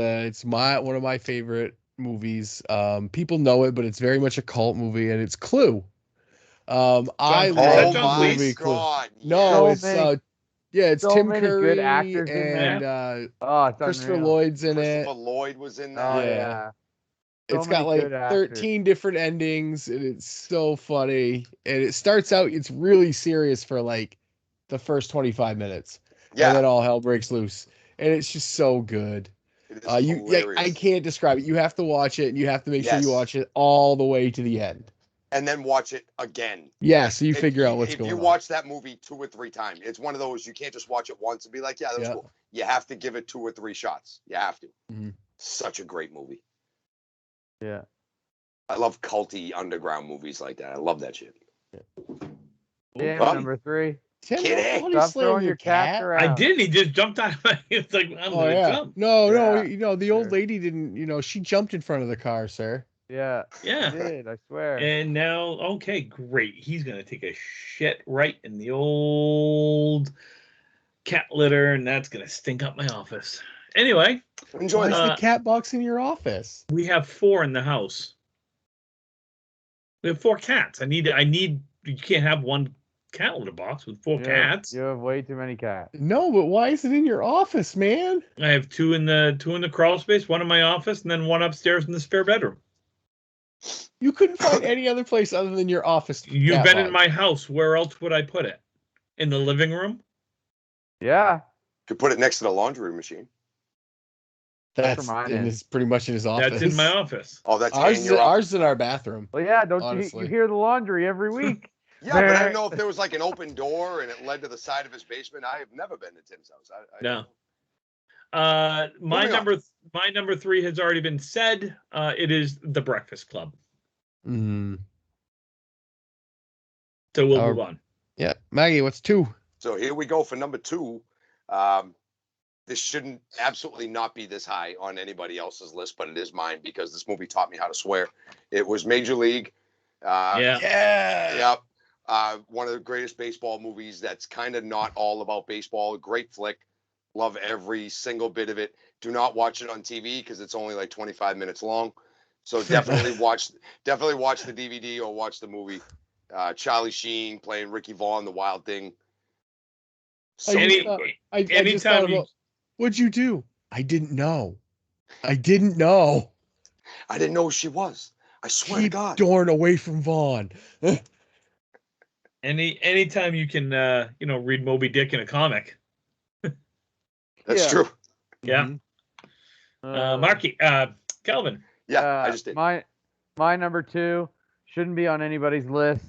one of my favorite movies. People know it, but it's very much a cult movie, and it's Clue. I Is that love John the Cleese? movie Clue. God, No, yes. it's it's so Tim many Curry good actors in and Oh, it's Christopher unreal. Lloyd's in Christopher it. Lloyd was in Oh that. yeah. So It's many got like good actors. 13 different endings, and it's so funny. And it starts out, it's really serious for like the first 25 minutes. Yeah, And then all hell breaks loose. And it's just so good. it is I hilarious. can't describe it. You have to watch it, and you have to make sure you Yes. watch it all the way to the end. And then watch it again. Yeah, so you figure out what's if going you on. watch that movie 2 or 3 times, it's one of those you can't just watch it once and be like, yeah, that was Yeah. cool. You have to give it 2 or 3 shots. You have to. Mhm. Such a great movie. Yeah. I love culty underground movies like that. I love that shit. Damn, Buddy. number 3. Tim, Kitty. why do you Stop slam throwing your your cats cat? around. I did. He just jumped out of my. It's like I'm Oh gonna yeah. jump. No, Yeah. the old Sure. lady didn't. She jumped in front of the car, sir. Yeah. Yeah. I did. I swear. And now, okay, great. He's gonna take a shit right in the old cat litter, and that's gonna stink up my office. Anyway, Enjoy Why that. is the cat box in your office? we have 4 in the house. We have 4 cats. I need. You can't have one cat litter box with 4 cats. You have way too many cats. No, but why is it in your office, man? I have 2 in the crawl space, 1 in my office, and then 1 upstairs in the spare bedroom. You couldn't find any other place other than your office. You've cat been in box. my house. Where else would I put it? In the living room? Yeah. Could put it next to the laundry machine. That's where mine in is. his pretty much in his office. That's in my office. Oh, that's Ours in is, your office. ours is in our bathroom. Well, yeah. Don't you Honestly. hear the laundry every week? Yeah, but I don't know if there was like an open door and it led to the side of his basement. I have never been to Tim's house. I No. Moving on. My number 3 has already been said. It is The Breakfast Club. Mm. So we'll move on. Yeah, Maggie, what's 2? So here we go for number 2. This shouldn't absolutely not be this high on anybody else's list, but it is mine because this movie taught me how to swear. It was Major League. Yeah. Yep. One of the greatest baseball movies that's kind of not all about baseball. Great flick. Love every single bit of it. Do not watch it on TV because it's only like 25 minutes long. So definitely watch the DVD or watch the movie. Charlie Sheen playing Ricky Vaughn, the Wild Thing. So I just anytime thought about, what'd you do? I didn't know. I didn't know. I didn't know who she was. I swear to Keep God. Dorn away from Vaughn. anytime you can read Moby Dick in a comic. That's Yeah. true. Yeah. Marky, Calvin. Yeah, I just did. My number 2 shouldn't be on anybody's list.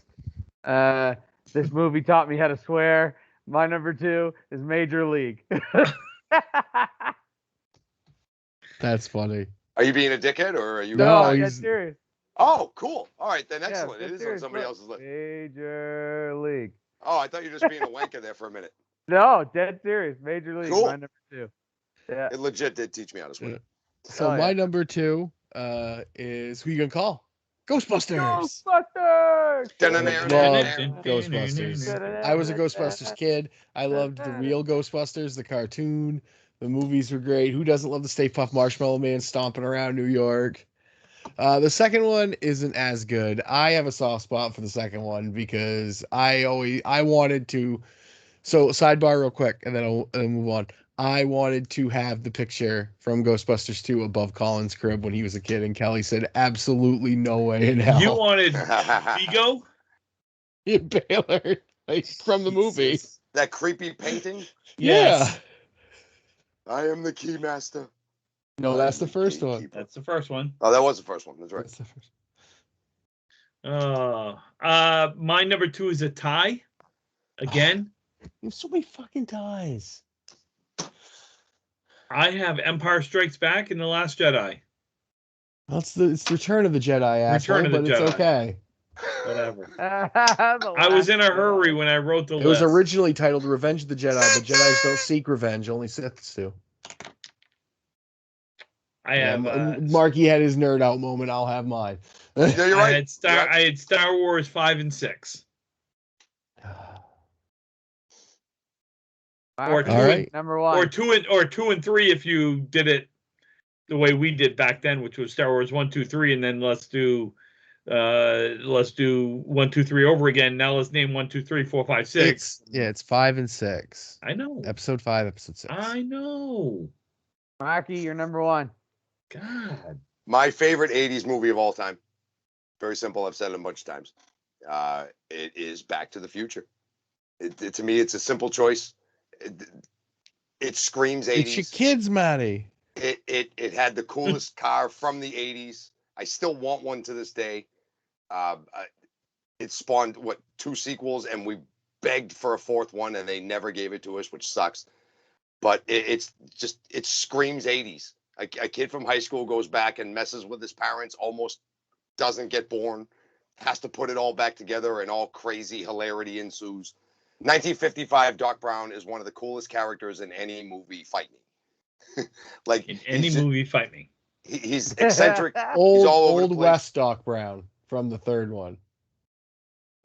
This movie taught me how to swear. My number 2 is Major League. That's funny. Are you being a dickhead or are you? No, I'm he's- dead serious. Oh, cool. All right, then Yeah, excellent. dead It is on serious. somebody Look, else's list. Major League. Oh, I thought you were just being a wanker there for a minute. No, dead serious. Major League. Cool. My number 2. Yeah. It legit did teach me how to swear. So Oh, my yeah. number 2 is who you gonna call? Ghostbusters. Ghostbusters! Loved Ghostbusters. I was a Ghostbusters kid. I loved the real Ghostbusters, the cartoon. The movies were great. Who doesn't love the Stay Puft Marshmallow Man stomping around New York? The second one isn't as good. I have a soft spot for the second one because I wanted to. So sidebar real quick, and then I'll move on. I wanted to have the picture from Ghostbusters 2 above Colin's crib when he was a kid, and Kelly said, absolutely no way in hell. You wanted Vigo? Baylor, like, from the movie. Jesus. That creepy painting. Yes. I am the keymaster. No, that's the first one. gatekeeper. That's the first one. Oh, that was the first one. That's right. That's the first. My number 2 is a tie. Again, You have so many fucking ties. I have Empire Strikes Back and The Last Jedi. Well, it's the Return of the Jedi, asshole, Return of the but it's Jedi. okay. Whatever. The I was in a last hurry Jedi. when I wrote the It list. was originally titled Revenge of the Jedi, but Jedis don't seek revenge, only Siths do. I have Marky had his nerd out moment. I'll have mine. Yeah, you're right. I had Star Wars 5 and 6. Or Marky, two All right. number 1. Or 2 and 3 if you did it the way we did back then, which was Star Wars 1, 2, 3, and then let's do 1, 2, 3 over again. Now let's name 1, 2, 3, 4, 5, 6. It's 5 and 6. I know. Episode 5, episode 6. I know. Marky, you're number 1. God. My favorite 80s movie of all time. Very simple. I've said it a bunch of times. It is Back to the Future. To me, it's a simple choice. It screams 80s. It's your kids, Matty. It had the coolest car from the 80s. I still want one to this day. It spawned, 2 sequels, and we begged for a 4th one, and they never gave it to us, which sucks. But it screams 80s. A kid from high school goes back and messes with his parents, almost doesn't get born, has to put it all back together, and all crazy hilarity ensues. 1955, Doc Brown is one of the coolest characters in any movie. Fight me. In any movie, fight me. He's eccentric. He's Old all over the place. West Doc Brown from the third one.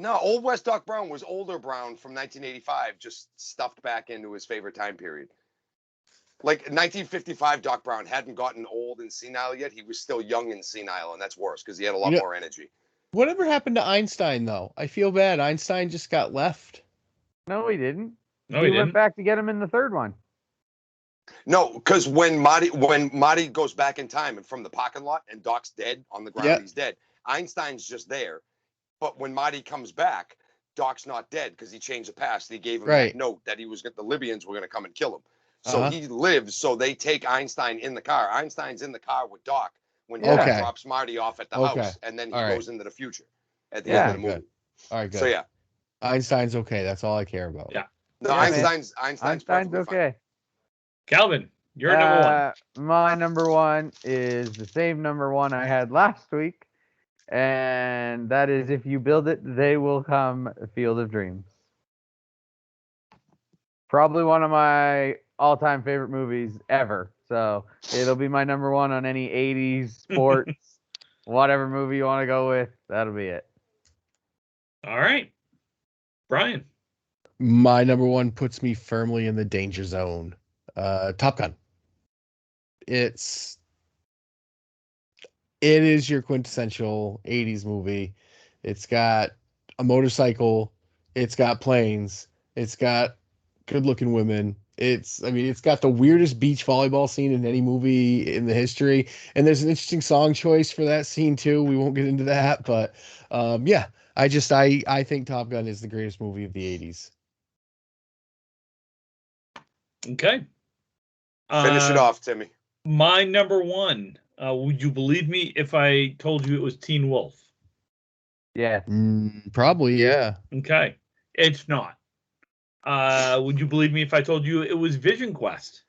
No, Old West Doc Brown was older Brown from 1985, just stuffed back into his favorite time period. Like 1955, Doc Brown hadn't gotten old and senile yet. He was still young and senile, and that's worse because he had a lot more energy. Whatever happened to Einstein, though? I feel bad. Einstein just got left. No, he didn't. No, he went didn't. back to get him in the third one. No, because when Marty goes back in time and from the parking lot and Doc's dead on the ground, he's dead. Einstein's just there. But when Marty comes back, Doc's not dead because he changed the past. He gave him that note that the Libyans were going to come and kill him. So he lives. So they take Einstein in the car. Einstein's in the car with Doc when Doc drops Marty off at the house, and then he goes into the future at the end of the movie. All right, good. So Einstein's okay. That's all I care about. Yeah. No, Einstein's okay. Calvin, you're number 1. My number 1 is the same number 1 I had last week, and that is If You Build It, They Will Come, Field of Dreams. Probably one of my all-time favorite movies ever. So it'll be my number 1 on any 80s sports, whatever movie you want to go with. That'll be it. All right. Brian. My number 1 puts me firmly in the danger zone. Top Gun. It is your quintessential 80s movie. It's got a motorcycle. It's got planes. It's got good-looking women. It's got the weirdest beach volleyball scene in any movie in the history. And there's an interesting song choice for that scene too. We won't get into that, but I think Top Gun is the greatest movie of the 80s. Okay. Finish it off, Timmy. My number 1. Would you believe me if I told you it was Teen Wolf? Yeah. Probably, yeah. Okay. It's not. Would you believe me if I told you it was Vision Quest?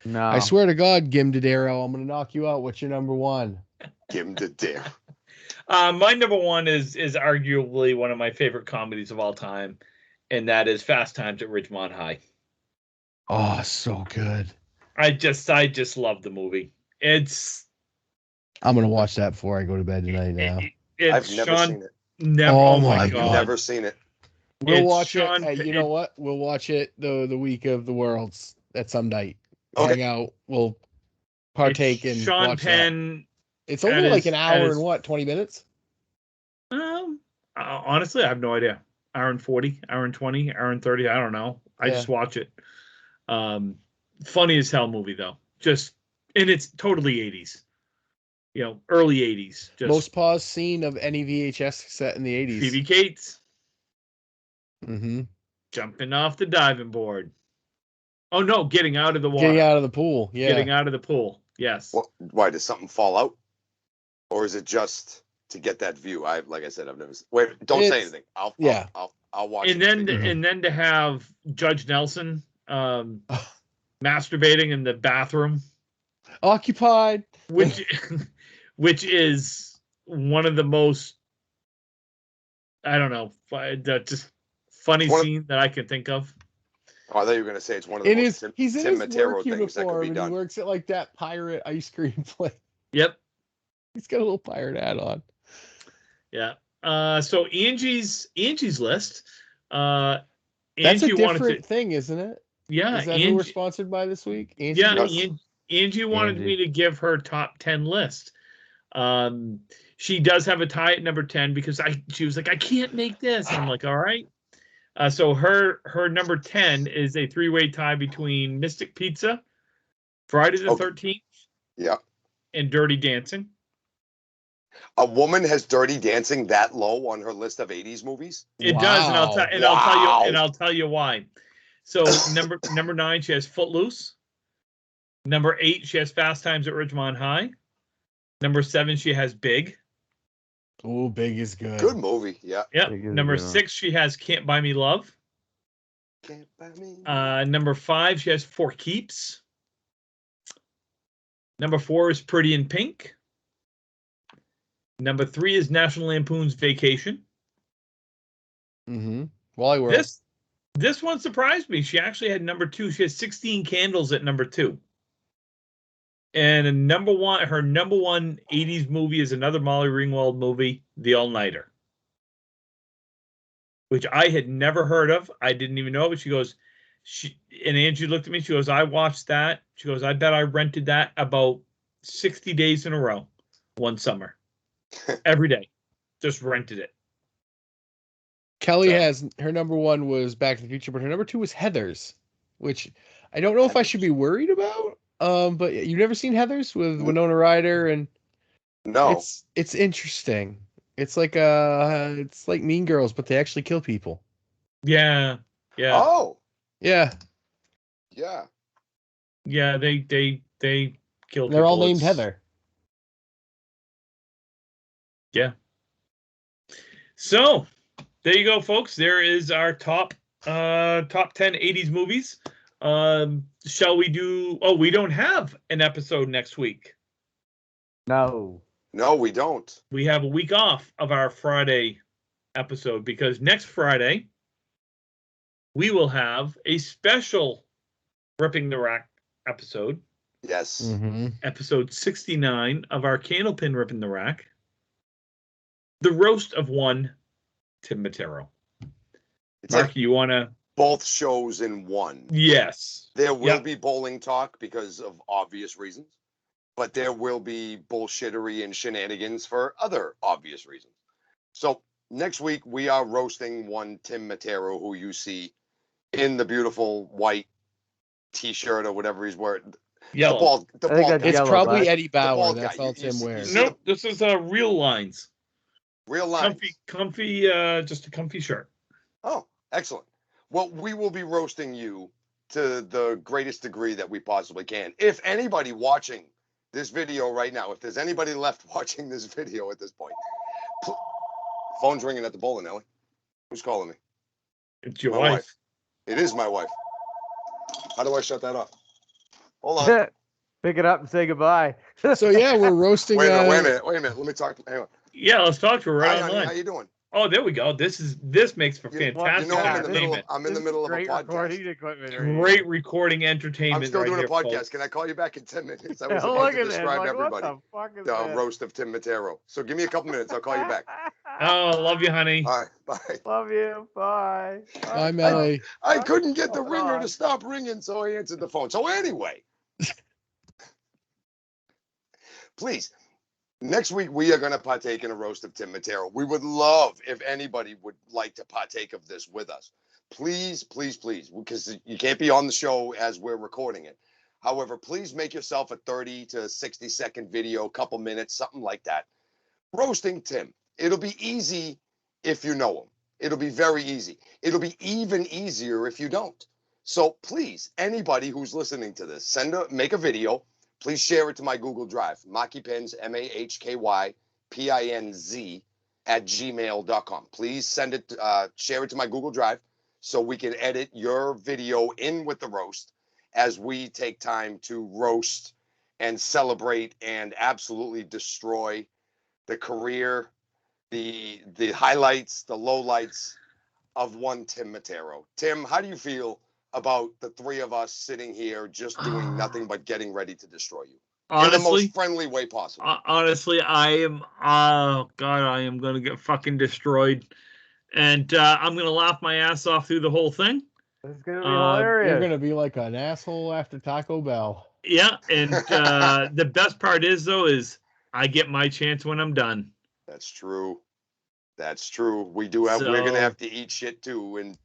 No. I swear to God, Gim Dodaro, I'm going to knock you out. What's your number 1? Gim Dodaro. My number 1 is arguably one of my favorite comedies of all time, and that is Fast Times at Ridgemont High. Oh, so good. I just love the movie. I'm going to watch that before I go to bed tonight now. I've never seen it. Never. Oh my God. I've never seen it. We'll watch it. You know what? We'll watch it the week of the Worlds at some night. Hang out. We'll partake in Sean watch Penn. That. It's only like an hour and 20 minutes? Honestly, I have no idea. Hour and 40, hour and 20, hour and 30. I don't know. I just watch it. Funny as hell movie though. And it's totally 80s. Early 80s. Most paused scene of any VHS set in the 80s. Phoebe Cates. Mm-hmm. Jumping off the diving board. Oh no, getting out of the water. Getting out of the pool. Yeah. Getting out of the pool. Yes. Why does something fall out, or is it just to get that view? Like I said, I've never. Wait, don't say anything. I'll watch. And then to have Judge Nelson masturbating in the bathroom, occupied, which is one of the most, I don't know, just funny scene that I can think of. Oh, I thought you were going to say it's one of the most he's in Tim his Matero work things that could be uniform, and done. he works at like that pirate ice cream place. Yep. He's got a little pirate hat on. Yeah. So Angie's list. That's Angie a different thing, isn't it? Yeah. Is that who we're sponsored by this week? Angie? Yeah. Yes. Angie wanted me to give her top 10 list. She does have a tie at number 10 because she was like, I can't make this. And I'm like, all right. So her number 10 is a 3-way tie between Mystic Pizza, Friday the 13th, and Dirty Dancing. A woman has Dirty Dancing that low on her list of 80s movies? It does, and I'll tell you why. So number 9, she has Footloose. Number 8, she has Fast Times at Ridgemont High. Number 7, she has Big. Oh, Big is good. Good movie, yeah. Yep. Number 6, she has Can't Buy Me Love. Can't Buy Me. Number 5, she has For Keeps. Number 4 is Pretty in Pink. Number 3 is National Lampoon's Vacation. Mm-hmm. Wally World. This one surprised me. She actually had number 2. She has 16 Candles at number 2. And her number one 80s movie is another Molly Ringwald movie, The All-Nighter, which I had never heard of. I didn't even know, but she goes, and Angie looked at me. She goes, I watched that. She goes, I bet I rented that about 60 days in a row one summer. Every day. Just rented it. Kelly has her number 1 was Back to the Future, but her number 2 was Heathers, which I don't know if I should be worried about. But you've never seen Heathers with Winona Ryder, and no, it's interesting. It's like Mean Girls, but they actually kill people. Yeah. Oh. Yeah. Yeah. Yeah. They kill. They're all named Heather. Yeah. So there you go, folks. There is our top 10 80s movies. Shall we do? Oh, we don't have an episode next week. No, we don't. We have a week off of our Friday episode because next Friday we will have a special Ripping the Rack episode. Yes. Mm-hmm. Episode 69 of our Candlepin Ripping the Rack. The roast of one Tim Matero. It's Mark, like you want to? Both shows in one. Yes. There will be bowling talk because of obvious reasons, but there will be bullshittery and shenanigans for other obvious reasons. So next week we are roasting one Tim Matero, who you see in the beautiful white T-shirt or whatever he's wearing. Yellow. The bald It's guy. probably Eddie Bauer. bald That's guy. all Tim wears. Nope, this is Real Lines. Real Lines. Comfy, just a comfy shirt. Oh, excellent. Well, we will be roasting you to the greatest degree that we possibly can. If anybody watching this video right now, if there's anybody left watching this video at this point, phone's ringing at the bowling alley. Who's calling me? It's your My wife. It is my wife. How do I shut that off? Hold on. Pick it up and say goodbye. So yeah, we're roasting. Wait a minute. Let me talk. Hang on. Yeah, let's talk to her right Hi, online. honey, how you doing? Oh, there we go. This makes for fantastic entertainment. I'm in the middle of a podcast. Great recording entertainment. I'm still doing a podcast. Folks. Can I call you back in 10 minutes? I was Yeah, about to describe everybody. What the fuck is The roast of Tim Matero. So give me a couple minutes. I'll call you back. Oh, love you, honey. All right. Bye. Love you. Bye. Bye, Melly. I couldn't get the ringer on. to stop ringing, so I answered the phone. So anyway, please, next week we are going to partake in a roast of Tim Matero. We would love if anybody would like to partake of this with us. Please, please, please, because you can't be on the show as we're recording it. However, please make yourself a 30 to 60 second video, couple minutes, something like that. Roasting Tim. It'll be easy if you know him. It'll be very easy. It'll be even easier if you don't. So please, anybody who's listening to this, make a video. Please share it to my Google Drive, MahkyPinz, MahkyPinz @gmail.com. Please send it, share it to my Google Drive so we can edit your video in with the roast as we take time to roast and celebrate and absolutely destroy the career, the highlights, the lowlights of one Tim Matero. Tim, how do you feel about the three of us sitting here just doing nothing but getting ready to destroy you? In the most friendly way possible. Honestly, I am, oh God, I am going to get fucking destroyed. And I'm going to laugh my ass off through the whole thing. It's going to be hilarious. You're going to be like an asshole after Taco Bell. Yeah, and the best part is, though, is I get my chance when I'm done. That's true. That's true. We're going to have to eat shit, too. And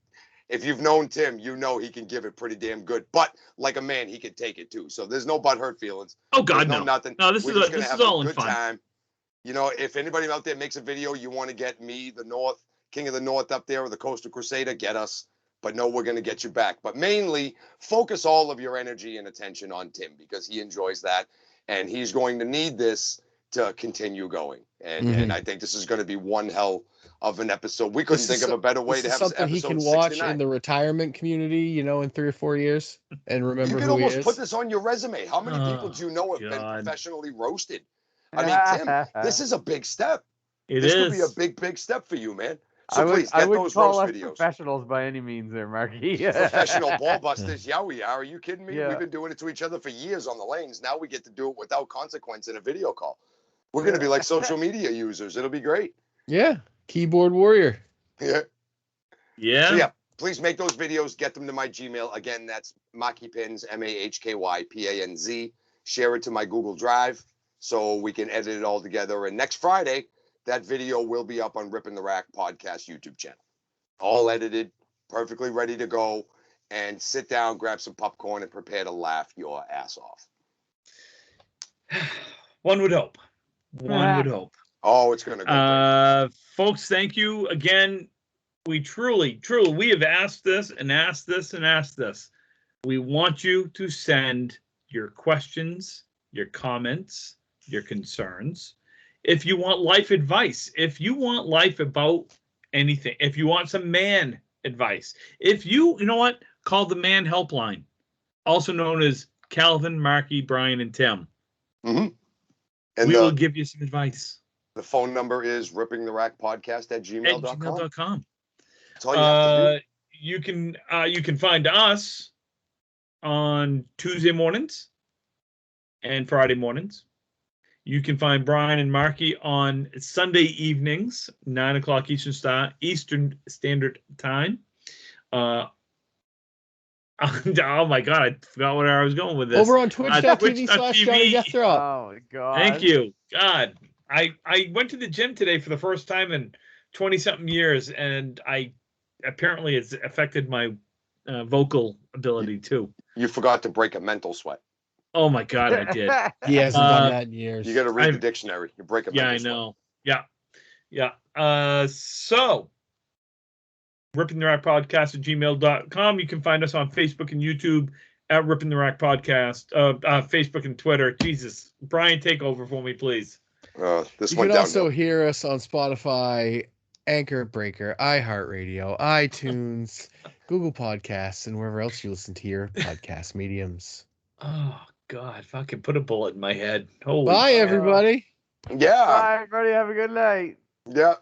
if you've known Tim, you know he can give it pretty damn good. But like a man, he can take it, too. So there's no butthurt feelings. Oh, God, no. Nothing. No, this is all in fun. Time. You know, if anybody out there makes a video, you want to get me, the North, King of the North up there, or the Coastal Crusader, get us. But no, we're going to get you back. But mainly, focus all of your energy and attention on Tim because he enjoys that. And he's going to need this to continue going. And I think this is going to be one hell of an episode. We couldn't think of a better way to have something he can watch 69. In the retirement community, you know, in 3 or 4 years and remember who he is. You could almost put this on your resume. How many people do you know have been professionally roasted? I mean, Tim, this is a big step. This could be a big, big step for you, man. So please get those roast videos. Professionals by any means there, Marky. Professional ball busters. Yeah, we are. Are you kidding me? Yeah. We've been doing it to each other for years on the lanes. Now we get to do it without consequence in a video call. We're going to be like social media users. It'll be great. Yeah. Keyboard warrior. Yeah. Yeah. So yeah, please make those videos. Get them to my Gmail. Again, that's MahkyPinz, MahkyPinz. Share it to my Google Drive so we can edit it all together. And next Friday, that video will be up on Ripping the Rack podcast YouTube channel. All edited, perfectly ready to go. And sit down, grab some popcorn, and prepare to laugh your ass off. One would hope. One would hope. Oh, it's going to go. Folks, thank you again. We truly, we have asked this and asked this and asked this. We want you to send your questions, your comments, your concerns. If you want life advice, if you want life about anything, if you want some man advice, if you know what, call the man helpline, also known as Calvin, Marky, Brian, and Tim. Mm-hmm. And we will give you some advice. The phone number is rippingtherackpodcast@gmail.com. That's all you have to do. You can find us on Tuesday mornings and Friday mornings. You can find Brian and Marky on Sunday evenings, 9 o'clock Eastern Standard Time. Oh my God, I forgot where I was going with this. Over on Twitch.tv/JohnnyDeathDrop. Oh God. Thank you. God. I went to the gym today for the first time in 20-something years, and apparently it's affected my vocal ability too. You forgot to break a mental sweat. Oh my God, I did. He hasn't done that in years. You got to read the dictionary. You break a mental sweat. Yeah, I know. Yeah. So, Ripping the Rack Podcast @gmail.com. You can find us on Facebook and YouTube at Ripping the Rack Podcast. Facebook and Twitter. Jesus, Brian, take over for me, please. You can also hear us on Spotify, Anchor, Breaker, iHeartRadio, iTunes, Google Podcasts, and wherever else you listen to your podcast mediums. Oh God, fucking put a bullet in my head. Holy Bye, everybody. Yeah. Bye, everybody. Have a good night. Yeah.